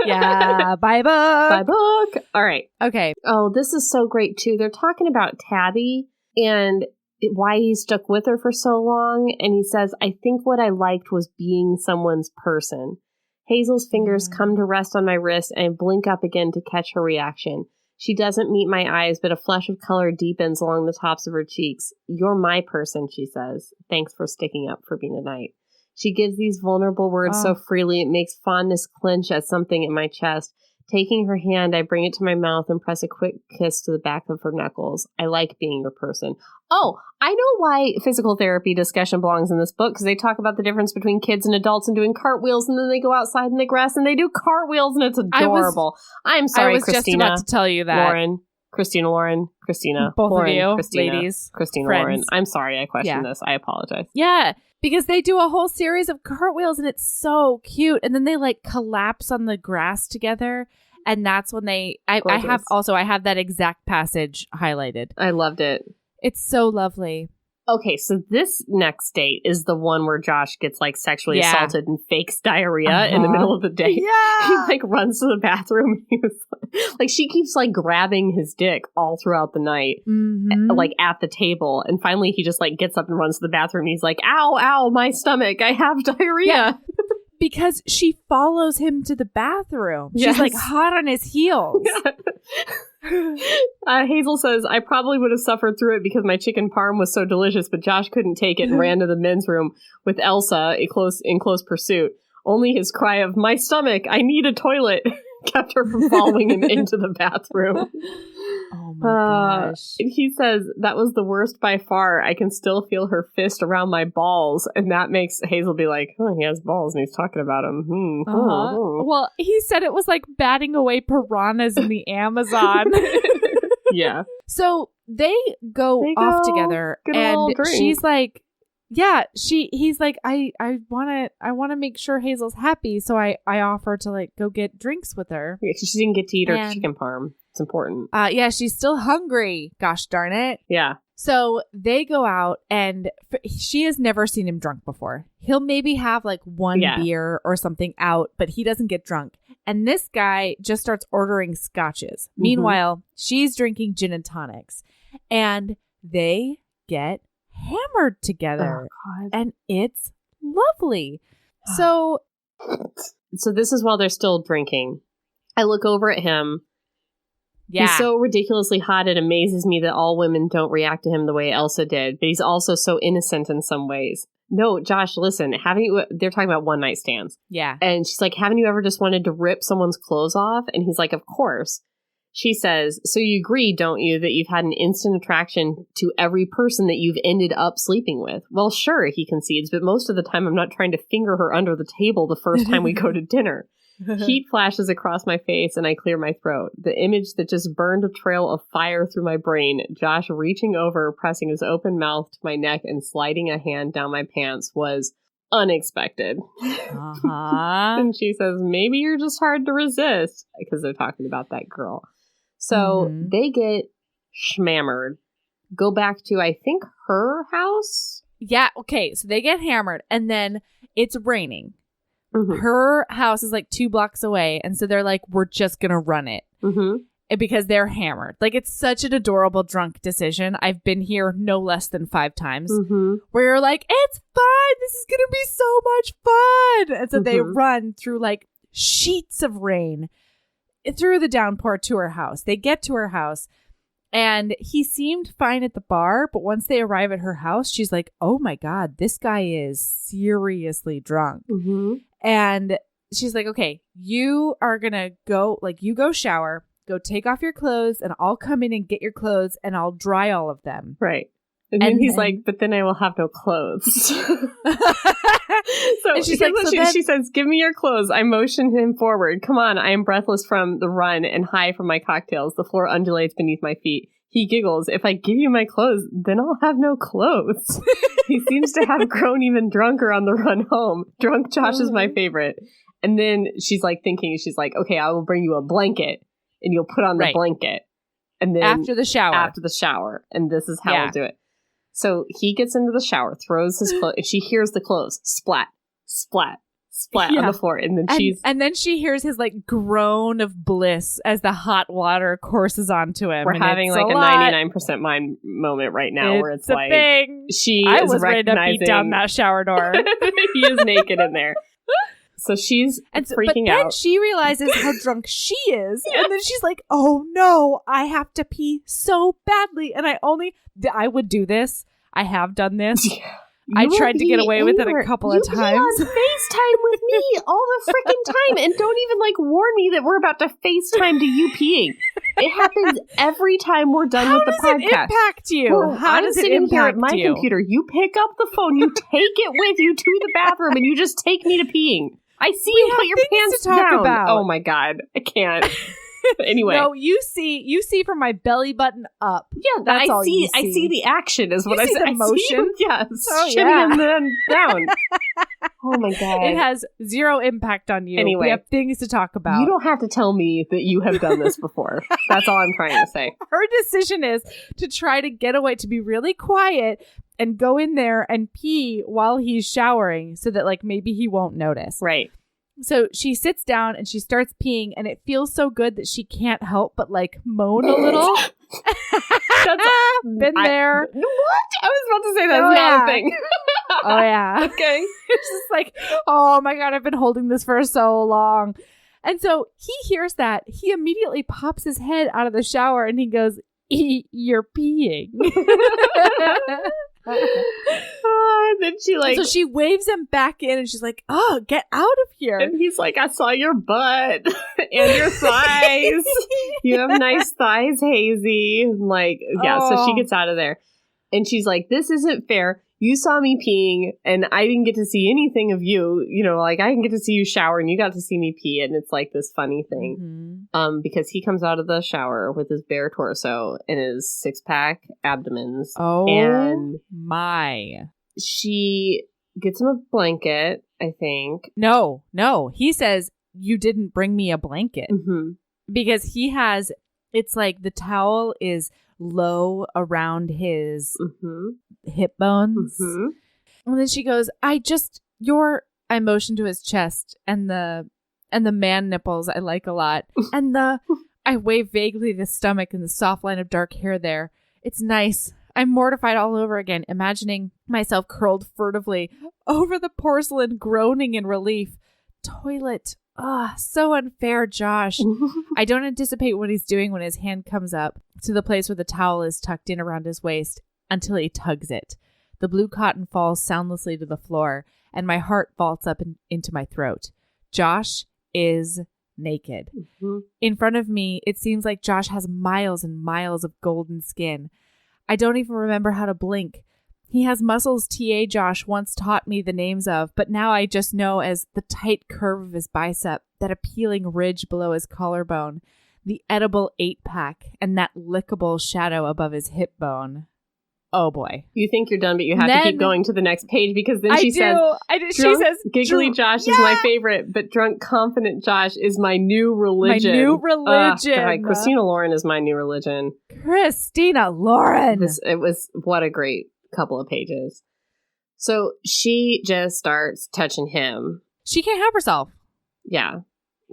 Yeah, buy book. Buy book. All right. Okay. Oh, this is so great, too. They're talking about Tabby and why he stuck with her for so long. And he says, I think what I liked was being someone's person. Hazel's fingers come to rest on my wrist and I blink up again to catch her reaction. She doesn't meet my eyes, but a flush of color deepens along the tops of her cheeks. You're my person, she says. Thanks for sticking up for me tonight. She gives these vulnerable words so freely it makes fondness clench at something in my chest. Taking her hand, I bring it to my mouth and press a quick kiss to the back of her knuckles. I like being your person. Oh, I know why physical therapy discussion belongs in this book, because they talk about the difference between kids and adults and doing cartwheels, and then they go outside in the grass and they do cartwheels, and it's adorable. I'm sorry, Christina. I was just about to tell you that. Christina Lauren. Both Lauren, of you, Christina, ladies. Christina friends. Lauren. I'm sorry I questioned this. I apologize. Yeah. Because they do a whole series of cartwheels and it's so cute. And then they like collapse on the grass together. And that's when I have that exact passage highlighted. I loved it. It's so lovely. Okay, so this next date is the one where Josh gets like sexually assaulted and fakes diarrhea in the middle of the day. Yeah. He like runs to the bathroom. He was like, she keeps like grabbing his dick all throughout the night, like at the table. And finally he just like gets up and runs to the bathroom. He's like, ow, my stomach. I have diarrhea. Yeah. Because she follows him to the bathroom. She's like hot on his heels. Hazel says, I probably would have suffered through it because my chicken parm was so delicious, but Josh couldn't take it and ran to the men's room with Elsa in close pursuit. Only his cry of, my stomach, I need a toilet, kept her from following him into the bathroom. Oh my gosh. He says, that was the worst by far. I can still feel her fist around my balls. And that makes Hazel be like, oh, he has balls and he's talking about them. Well, he said it was like batting away piranhas in the Amazon. Yeah. So they go off together and she's like, he's like, I want to make sure Hazel's happy. So I offer to like go get drinks with her. Yeah, she didn't get to eat her chicken parm. It's important. She's still hungry. Gosh darn it. Yeah. So they go out and she has never seen him drunk before. He'll maybe have like one beer or something out, but he doesn't get drunk. And this guy just starts ordering scotches. Meanwhile, she's drinking gin and tonics. And they get hammered together. Oh, and it's lovely. So this is while they're still drinking. I look over at him. Yeah. He's so ridiculously hot, it amazes me that all women don't react to him the way Elsa did, but he's also so innocent in some ways. No, Josh, listen, they're talking about one night stands. Yeah. And she's like, haven't you ever just wanted to rip someone's clothes off? And he's like, of course. She says, so you agree, don't you, that you've had an instant attraction to every person that you've ended up sleeping with? Well, sure, he concedes, but most of the time I'm not trying to finger her under the table the first time we go to dinner. Heat flashes across my face and I clear my throat. The image that just burned a trail of fire through my brain, Josh reaching over, pressing his open mouth to my neck and sliding a hand down my pants was unexpected. And she says, maybe you're just hard to resist, because they're talking about that girl. So they get schmammered. Go back to, I think, her house? Yeah, okay. So they get hammered and then it's raining. Her house is like 2 blocks away. And so they're like, we're just going to run it. Because they're hammered. Like, it's such an adorable drunk decision. I've been here no less than 5 times. Where you're like, it's fine. This is going to be so much fun. And so they run through like sheets of rain through the downpour to her house. They get to her house. And he seemed fine at the bar, but once they arrive at her house, she's like, oh my God, this guy is seriously drunk. Mm-hmm. And she's like, okay, you are going to go, like, you go shower, go take off your clothes, and I'll come in and get your clothes, and I'll dry all of them. Right. And then he's like, but then I will have no clothes. So she's like, she says, give me your clothes. I motion him forward. Come on. I am breathless from the run and high from my cocktails. The floor undulates beneath my feet. He giggles. If I give you my clothes, then I'll have no clothes. He seems to have grown even drunker on the run home. Drunk Josh is my favorite. And then she's like thinking, she's like, okay, I will bring you a blanket and you'll put on the blanket. And then after the shower. And this is how we'll do it. So he gets into the shower, throws his clothes, and she hears the clothes splat, splat, splat on the floor. And then she hears his like groan of bliss as the hot water courses onto him. We're having like a 99% mind moment right now where it's like thing. I was ready to beat down that shower door. He is naked in there. So she's freaking out. Then she realizes how drunk she is. And then she's like, oh no, I have to pee so badly. And I would do this. I have done this. I tried to get away with it a couple of times. You FaceTime with me all the freaking time. And don't even like warn me that we're about to FaceTime to you peeing. It happens every time we're done with the podcast. How does it impact you? Well, how does it impact here at my computer. You pick up the phone, you take it with you to the bathroom, and you just take me to peeing. I see you put your pants down. About. Oh my God. I can't. Anyway. No, you see from my belly button up. Yeah, that's all you see. I see the action is what I see. The motion. Yes. Shimmy and then down. Oh my God. It has zero impact on you. Anyway. We have things to talk about. You don't have to tell me that you have done this before. That's all I'm trying to say. Her decision is to try to get away, to be really quiet and go in there and pee while he's showering so that like maybe he won't notice. Right. So she sits down and she starts peeing, and it feels so good that she can't help but like moan a little. Been there. What? I was about to say that's not a thing. Oh yeah. Okay. It's just like, oh my God, I've been holding this for so long. And so he hears that. He immediately pops his head out of the shower and he goes, you're peeing. Then she like, so she waves him back in and she's like, oh, get out of here. And he's like, I saw your butt and your thighs. You have nice thighs, Hazy. Like, yeah. So she gets out of there and she's like, this isn't fair. You saw me peeing and I didn't get to see anything of you. You know, like I didn't get to see you shower and you got to see me pee. And it's like this funny thing. Because he comes out of the shower with his bare torso and his 6-pack abdomens. Oh, and my. She gets him a blanket, I think. No. He says, you didn't bring me a blanket. Because he has, it's like the towel is low around his hip bones. And then she goes, I motioned to his chest and the man nipples I like a lot. And I wave vaguely the stomach and the soft line of dark hair there. It's nice. I'm mortified all over again, imagining myself curled furtively over the porcelain, groaning in relief. Toilet. So unfair, Josh. I don't anticipate what he's doing when his hand comes up to the place where the towel is tucked in around his waist until he tugs it. The blue cotton falls soundlessly to the floor, and my heart vaults up into my throat. Josh is naked. In front of me, it seems like Josh has miles and miles of golden skin. I don't even remember how to blink. He has muscles TA Josh once taught me the names of, but now I just know as the tight curve of his bicep, that appealing ridge below his collarbone, the edible 8-pack, and that lickable shadow above his hip bone. Oh boy. You think you're done, but you have to keep going to the next page because then she says, she says, giggly Josh is my favorite, but drunk, confident Josh is my new religion. My new religion. God, Christina Lauren is my new religion. Christina Lauren. It was, what a great couple of pages. So she just starts touching him. She can't help herself. Yeah.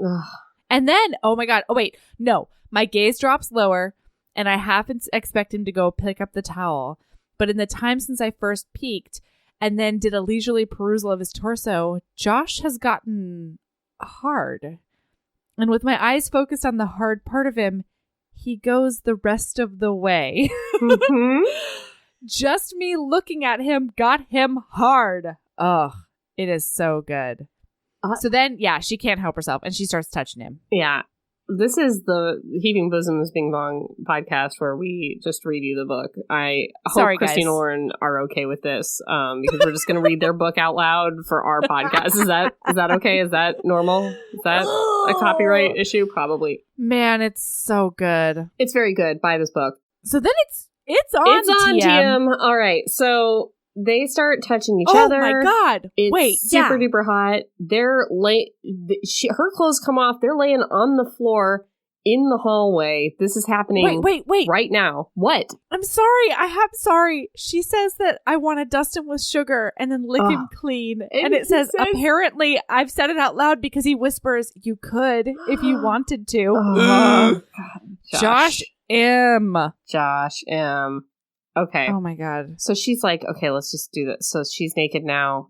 Ugh. And then, oh my God. Oh, wait. No. My gaze drops lower, and I half expect him to go pick up the towel. But in the time since I first peeked and then did a leisurely perusal of his torso, Josh has gotten hard. And with my eyes focused on the hard part of him, he goes the rest of the way. Mhm. Just me looking at him got him hard. Ugh, it is so good. So then, yeah, she can't help herself, and she starts touching him. Yeah. This is the Heaving Bosoms Bing Bong podcast where we just read you the book. I hope Christina Lauren are okay with this because we're just going to read their book out loud for our podcast. Is that okay? Is that normal? Is that a copyright issue? Probably. Man, it's so good. It's very good. Buy this book. So then it's on TM. All right. So they start touching each other. Oh my God. It's super duper hot. They're her clothes come off. They're laying on the floor in the hallway. This is happening wait. right now. What? I'm sorry. She says that I want to dust him with sugar and then lick him clean. And it says, apparently, I've said it out loud because he whispers, you could if you wanted to. Oh, God. Josh M. Okay. Oh my God. So she's like, okay, let's just do this. So she's naked now.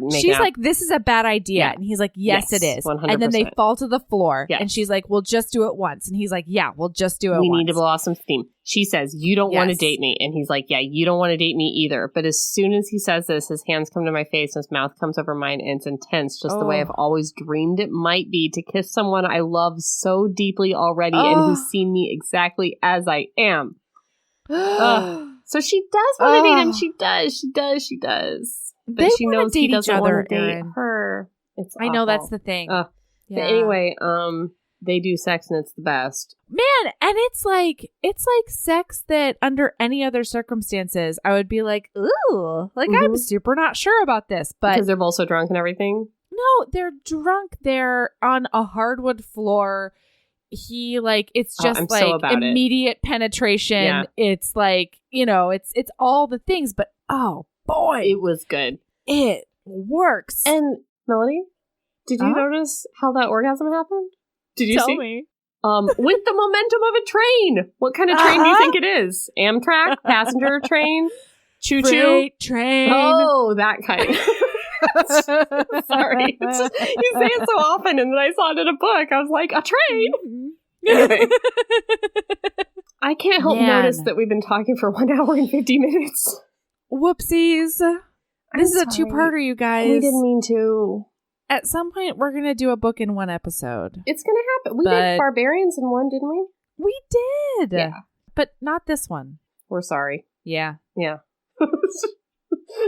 She's like, this is a bad idea. Yeah. And he's like, yes, it is. 100%. And then they fall to the floor. Yes. And she's like, we'll just do it once. And he's like, yeah, we'll just do it once. We need to blow off some steam. She says, you don't want to date me. And he's like, yeah, you don't want to date me either. But as soon as he says this, his hands come to my face and his mouth comes over mine. And it's intense, just the way I've always dreamed it might be to kiss someone I love so deeply already and who's seen me exactly as I am. So she does want to date him. She does. But she knows he doesn't want to date her. It's awful. I know, that's the thing. But anyway, they do sex and it's the best. Man, and it's like sex that under any other circumstances I would be like, ooh, like I'm super not sure about this. But because they're both so drunk and everything? No, they're drunk. They're on a hardwood floor. He it's just immediate penetration. Yeah. It's like, it's all the things, but oh boy, it was good. It works. And Melody, did you notice how that orgasm happened? Did you Tell see? me. With the momentum of a train. What kind of train do you think it is? Amtrak? Passenger train? Choo-choo? Freight train. Oh, that kind. Sorry. It's just, you say it so often, and then I saw it in a book. I was like, a train? Anyway. I can't help notice that we've been talking for 1 hour and 50 minutes. Whoopsies. This is a two-parter, you guys. We didn't mean to. At some point, we're going to do a book in one episode. It's going to happen. We did Barbarians in one, didn't we? We did. Yeah. But not this one. We're sorry. Yeah. Yeah.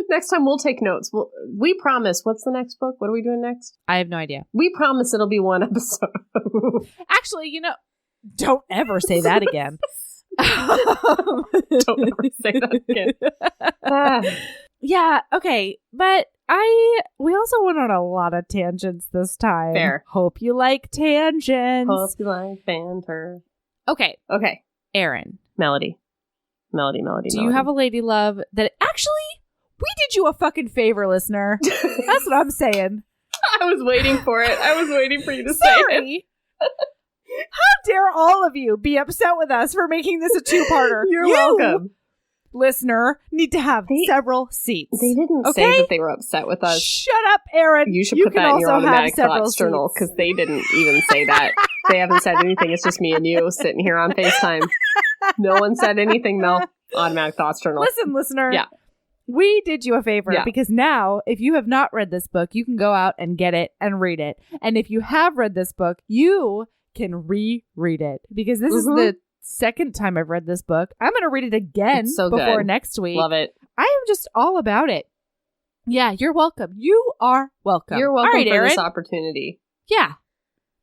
Next time we'll take notes. We promise. What's the next book? What are we doing next? I have no idea. We promise it'll be one episode. Actually, don't ever say that again. Don't ever say that again. Yeah, okay. But we also went on a lot of tangents this time. Fair. Hope you like tangents. Hope you like banter. Okay. Aaron. Melody. Do you have a lady love that actually we did you a fucking favor, listener? That's what I'm saying. I was waiting for it. I was waiting for you to say it. How dare all of you be upset with us for making this a two-parter? You're welcome. Listener, need to have several seats. They didn't say that they were upset with us. Shut up, Aaron. You should put that in your automatic thoughts journal because they didn't even say that. They haven't said anything. It's just me and you sitting here on FaceTime. No one said anything, Mel. Automatic thoughts journal. Listen, listener. Yeah. We did you a favor because now, if you have not read this book, you can go out and get it and read it. And if you have read this book, you can reread it because this is the second time I've read this book. I'm going to read it again before next week. Love it. I am just all about it. Yeah, you're welcome. You are welcome. You're welcome for Aaron. this opportunity. Yeah.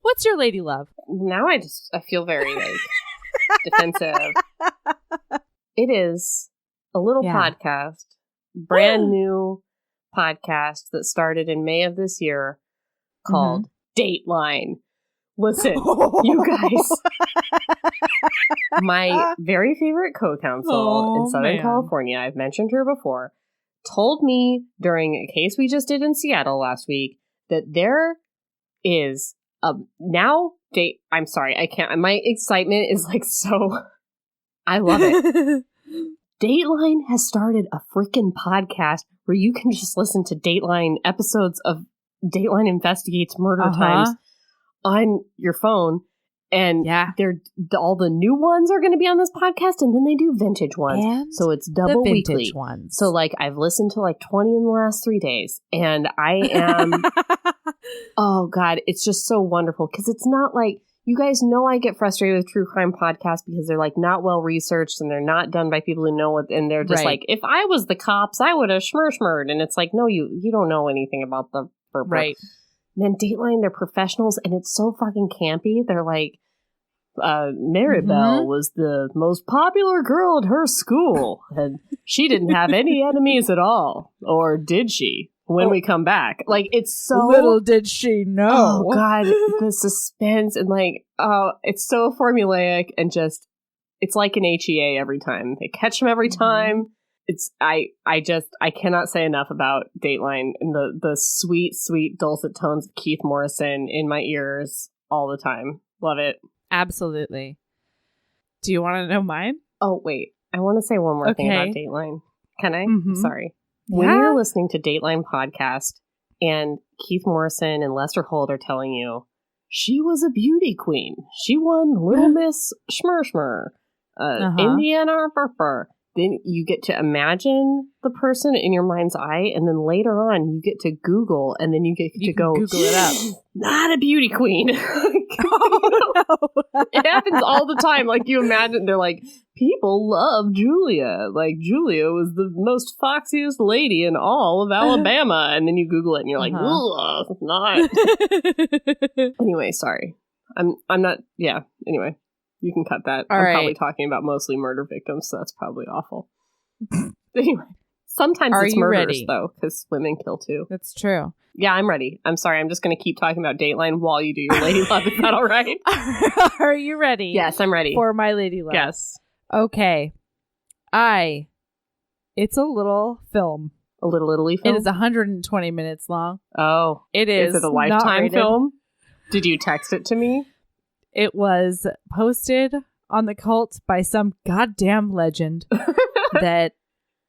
What's your lady love? Now I feel very defensive. It is a little podcast, brand new podcast that started in May of this year called Dateline. Listen, you guys, my very favorite co-counsel in Southern California, I've mentioned her before, told me during a case we just did in Seattle last week that there is I'm sorry, I can't. My excitement is so, I love it. Dateline has started a freaking podcast where you can just listen to Dateline episodes of Dateline Investigates Murder Times on your phone. And all the new ones are going to be on this podcast, and then they do vintage ones. And so it's double the vintage weekly. Ones. So like I've listened to like 20 in the last 3 days, and I am, oh God, it's just so wonderful. Because it's not like, you guys know I get frustrated with true crime podcasts because they're like not well researched and they're not done by people who know it. And they're just like, if I was the cops, I would have schmurred. And it's like, no, you don't know anything about the purple. Right. And then Dateline, they're professionals, and it's so fucking campy. They're like, Maribel was the most popular girl at her school, and she didn't have any enemies at all. Or did she? When we come back. Like, it's so... Little did she know. Oh, God. The suspense, and like, oh, it's so formulaic, and just, it's like an HEA every time. They catch them every time. It's I cannot say enough about Dateline and the sweet, sweet dulcet tones of Keith Morrison in my ears all the time. Love it. Absolutely. Do you want to know mine? Oh, wait. I want to say one more thing about Dateline. Can I? Sorry. When you're listening to Dateline podcast and Keith Morrison and Lester Holt are telling you she was a beauty queen. She won Little Miss Schmur, Indiana Burper. Then you get to imagine the person in your mind's eye, and then later on you get to Google, and then you get to go Google it up. Not a beauty queen. It happens all the time. Like, you imagine, they're like, people love Julia. Like, Julia was the most foxiest lady in all of Alabama. And then you Google it, and you're like, ugh, not. Anyway, sorry. I'm not. Yeah. Anyway. You can cut that. I'm probably talking about mostly murder victims, so that's probably awful. Anyway, sometimes it's murders, though, because women kill too. That's true. Yeah, I'm ready. I'm sorry. I'm just going to keep talking about Dateline while you do your lady love. Is that all right? Are you ready? Yes, I'm ready. For my lady love. Yes. Okay. It's a little film. A little film? It is 120 minutes long. Oh. It is. Is it a Lifetime film? Did you text it to me? It was posted on the cult by some goddamn legend that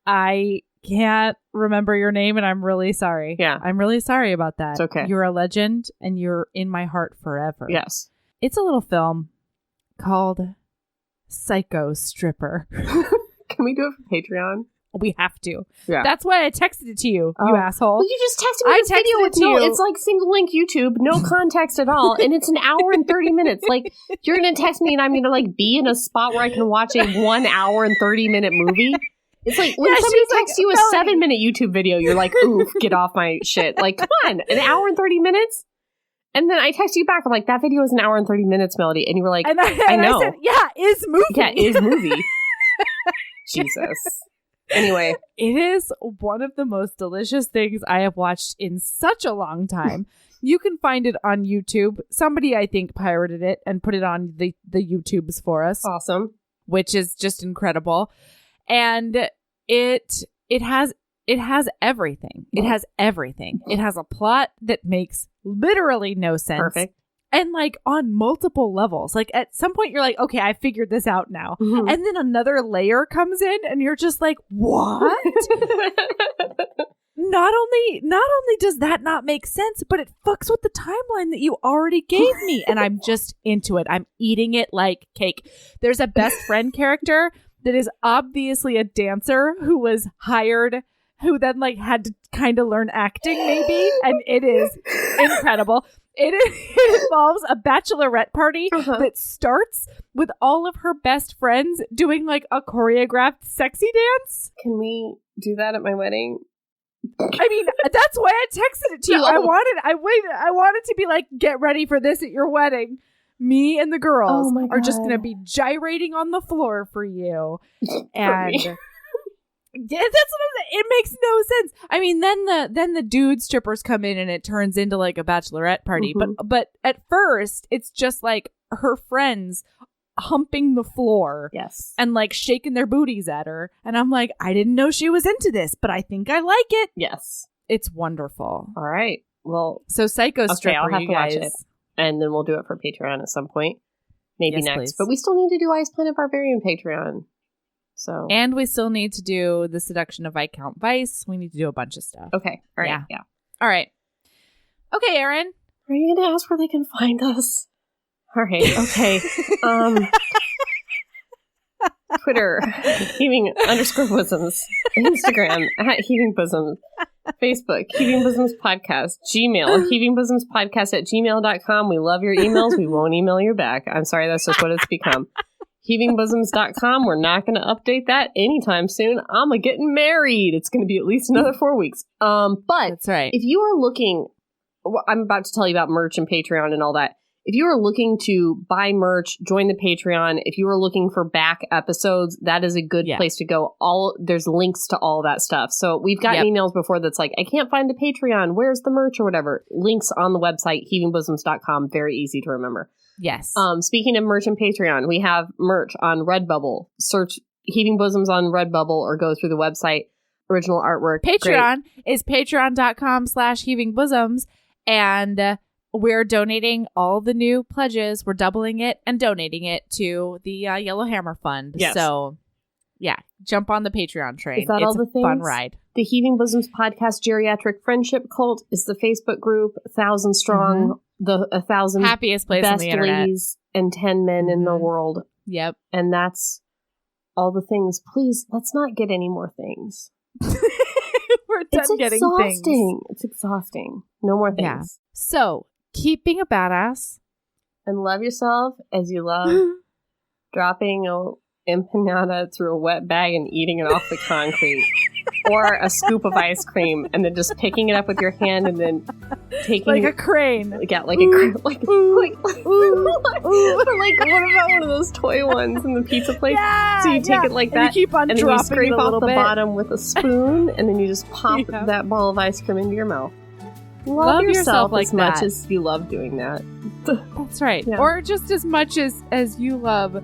I can't remember your name, and I'm really sorry. Yeah. I'm really sorry about that. It's okay. You're a legend, and you're in my heart forever. Yes. It's a little film called Psycho Stripper. Can we do it for Patreon? We have to. Yeah. That's why I texted it to you, you asshole. Well, you just texted me this video with no, it's like single link YouTube, no context at all, and it's an hour and 30 minutes. Like, you're going to text me and I'm going to like be in a spot where I can watch a 1 hour and 30 minute movie. It's like when somebody texts you a 7-minute YouTube video, you're like, oof, get off my shit. Like, come on, an hour and 30 minutes? And then I text you back. I'm like, that video is an hour and 30 minutes, Melody. And you were like, I know. I said, yeah, is movie. Yeah, is movie. Jesus. Anyway. It is one of the most delicious things I have watched in such a long time. You can find it on YouTube. Somebody, I think, pirated it and put it on the YouTubes for us. Awesome. Which is just incredible. And it has everything. It has everything. It has a plot that makes literally no sense. Perfect. And like on multiple levels. Like at some point you're like, okay, I figured this out now. Mm-hmm. And then another layer comes in and you're just like, what? Not only does that not make sense, but it fucks with the timeline that you already gave me. And I'm just into it. I'm eating it like cake. There's a best friend character that is obviously a dancer who was hired, who then like had to kind of learn acting maybe. And it is incredible. It involves a bachelorette party that starts with all of her best friends doing like a choreographed sexy dance. Can we do that at my wedding? I mean, that's why I texted it to you. No. I wanted to be like, get ready for this at your wedding. Me and the girls are just going to be gyrating on the floor for you. And yeah, that's what I'm saying. It makes no sense. I mean, then the dude strippers come in and it turns into like a bachelorette party. Mm-hmm. But at first, it's just like her friends humping the floor. Yes. And like shaking their booties at her. And I'm like, I didn't know she was into this, but I think I like it. Yes. It's wonderful. All right. Well, so Psycho Stripper, I'll have you to guys. watch it. And then we'll do it for Patreon at some point. Maybe next. Please. But we still need to do Ice Planet Barbarian Patreon. So. And we still need to do the Seduction of Viscount Vice. We need to do a bunch of stuff. Okay. All right. Yeah. All right. Okay, Erin. Are you going to ask where they can find us? All right. Okay. Twitter, heaving_bosoms. Instagram, @heavingbosoms. Facebook, Heaving Bosoms Podcast. Gmail, heavingbosomespodcast@gmail.com. We love your emails. We won't email you back. I'm sorry, that's just what it's become. Heavingbosoms.com. We're not going to update that anytime soon. I'm getting married. It's going to be at least another 4 weeks. But That's right. if you are looking, I'm about to tell you about merch and Patreon and all that. If you are looking to buy merch, join the Patreon. If you are looking for back episodes, that is a good place to go. There's links to all that stuff. So we've gotten emails before that's like, I can't find the Patreon. Where's the merch or whatever? Links on the website, heavingbosoms.com. Very easy to remember. Yes. Speaking of merch and Patreon, we have merch on Redbubble. Search Heaving Bosoms on Redbubble or go through the website. Original artwork. Patreon is patreon.com/heavingbosoms. And we're donating all the new pledges. We're doubling it and donating it to the Yellow Hammer Fund. Yes. So, yeah, jump on the Patreon train. Is that it's all the things? A fun ride. The Heaving Bosoms Podcast Geriatric Friendship Cult is the Facebook group, 1,000 strong, the 1,000 happiest place on best the internet. ladies and 10 men in the world. Yep. And that's all the things. Please, let's not get any more things. We're done getting things. It's exhausting. No more things. Yeah. So, keep being a badass. And love yourself as you love dropping a empanada through a wet bag and eating it off the concrete. Or a scoop of ice cream and then just picking it up with your hand and then taking like a crane. Yeah, like a crane. Like, or like, what about one of those toy ones in the pizza place? Yeah, so you take it like that, and you keep on and then you scrape off the bit. bottom with a spoon, and then you just pop that ball of ice cream into your mouth. Love yourself like as much that. as you love doing that. That's right. Yeah. Or just as much as you love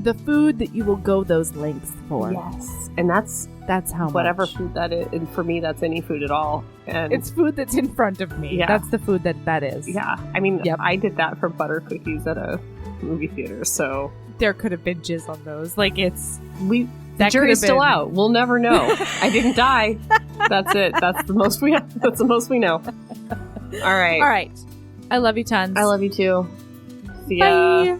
the food that you will go those lengths for. Yes. And that's how whatever much. food that is. And for me, that's any food at all. And it's food that's in front of me. Yeah. That's the food that is. Yeah. I mean, I did that for butter cookies at a movie theater, so there could have been jizz on those. Like the jury's still out. We'll never know. I didn't die. That's it. That's the most we have. That's the most we know. All right. All right. I love you tons. I love you too. See ya. Bye.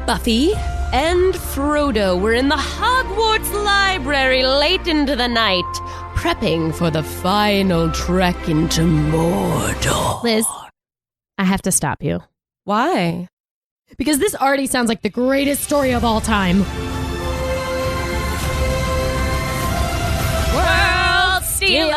Buffy and Frodo were in the Hogwarts library late into the night, prepping for the final trek into Mordor. Liz, I have to stop you. Why? Because this already sounds like the greatest story of all time. World Stealers!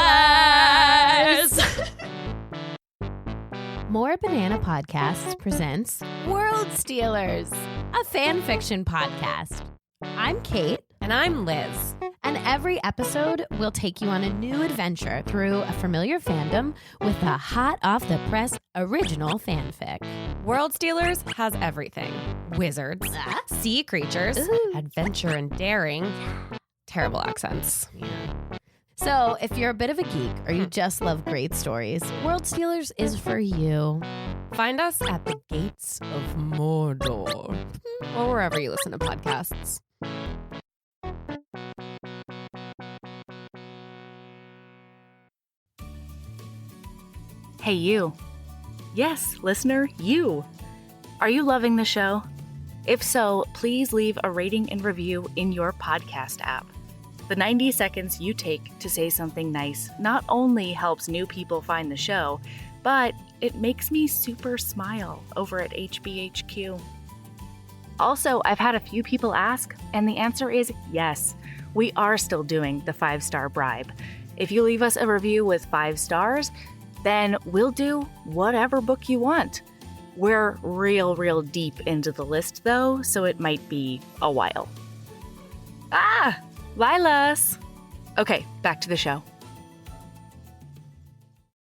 More Banana Podcasts presents World Stealers, a fan fiction podcast. I'm Kate. And I'm Liz. And every episode will take you on a new adventure through a familiar fandom with a hot off the press original fanfic. World Stealers has everything. Wizards, sea creatures, adventure and daring. Terrible accents. Yeah. So, if you're a bit of a geek or you just love great stories, World Stealers is for you. Find us at the Gates of Mordor or wherever you listen to podcasts. Hey, you. Yes, listener, you. Are you loving the show? If so, please leave a rating and review in your podcast app. The 90 seconds you take to say something nice not only helps new people find the show, but it makes me super smile over at HBHQ. Also, I've had a few people ask, and the answer is yes. We are still doing the 5-star bribe. If you leave us a review with 5 stars, then we'll do whatever book you want. We're real deep into the list, though, so it might be a while. Lilas! Okay, back to the show.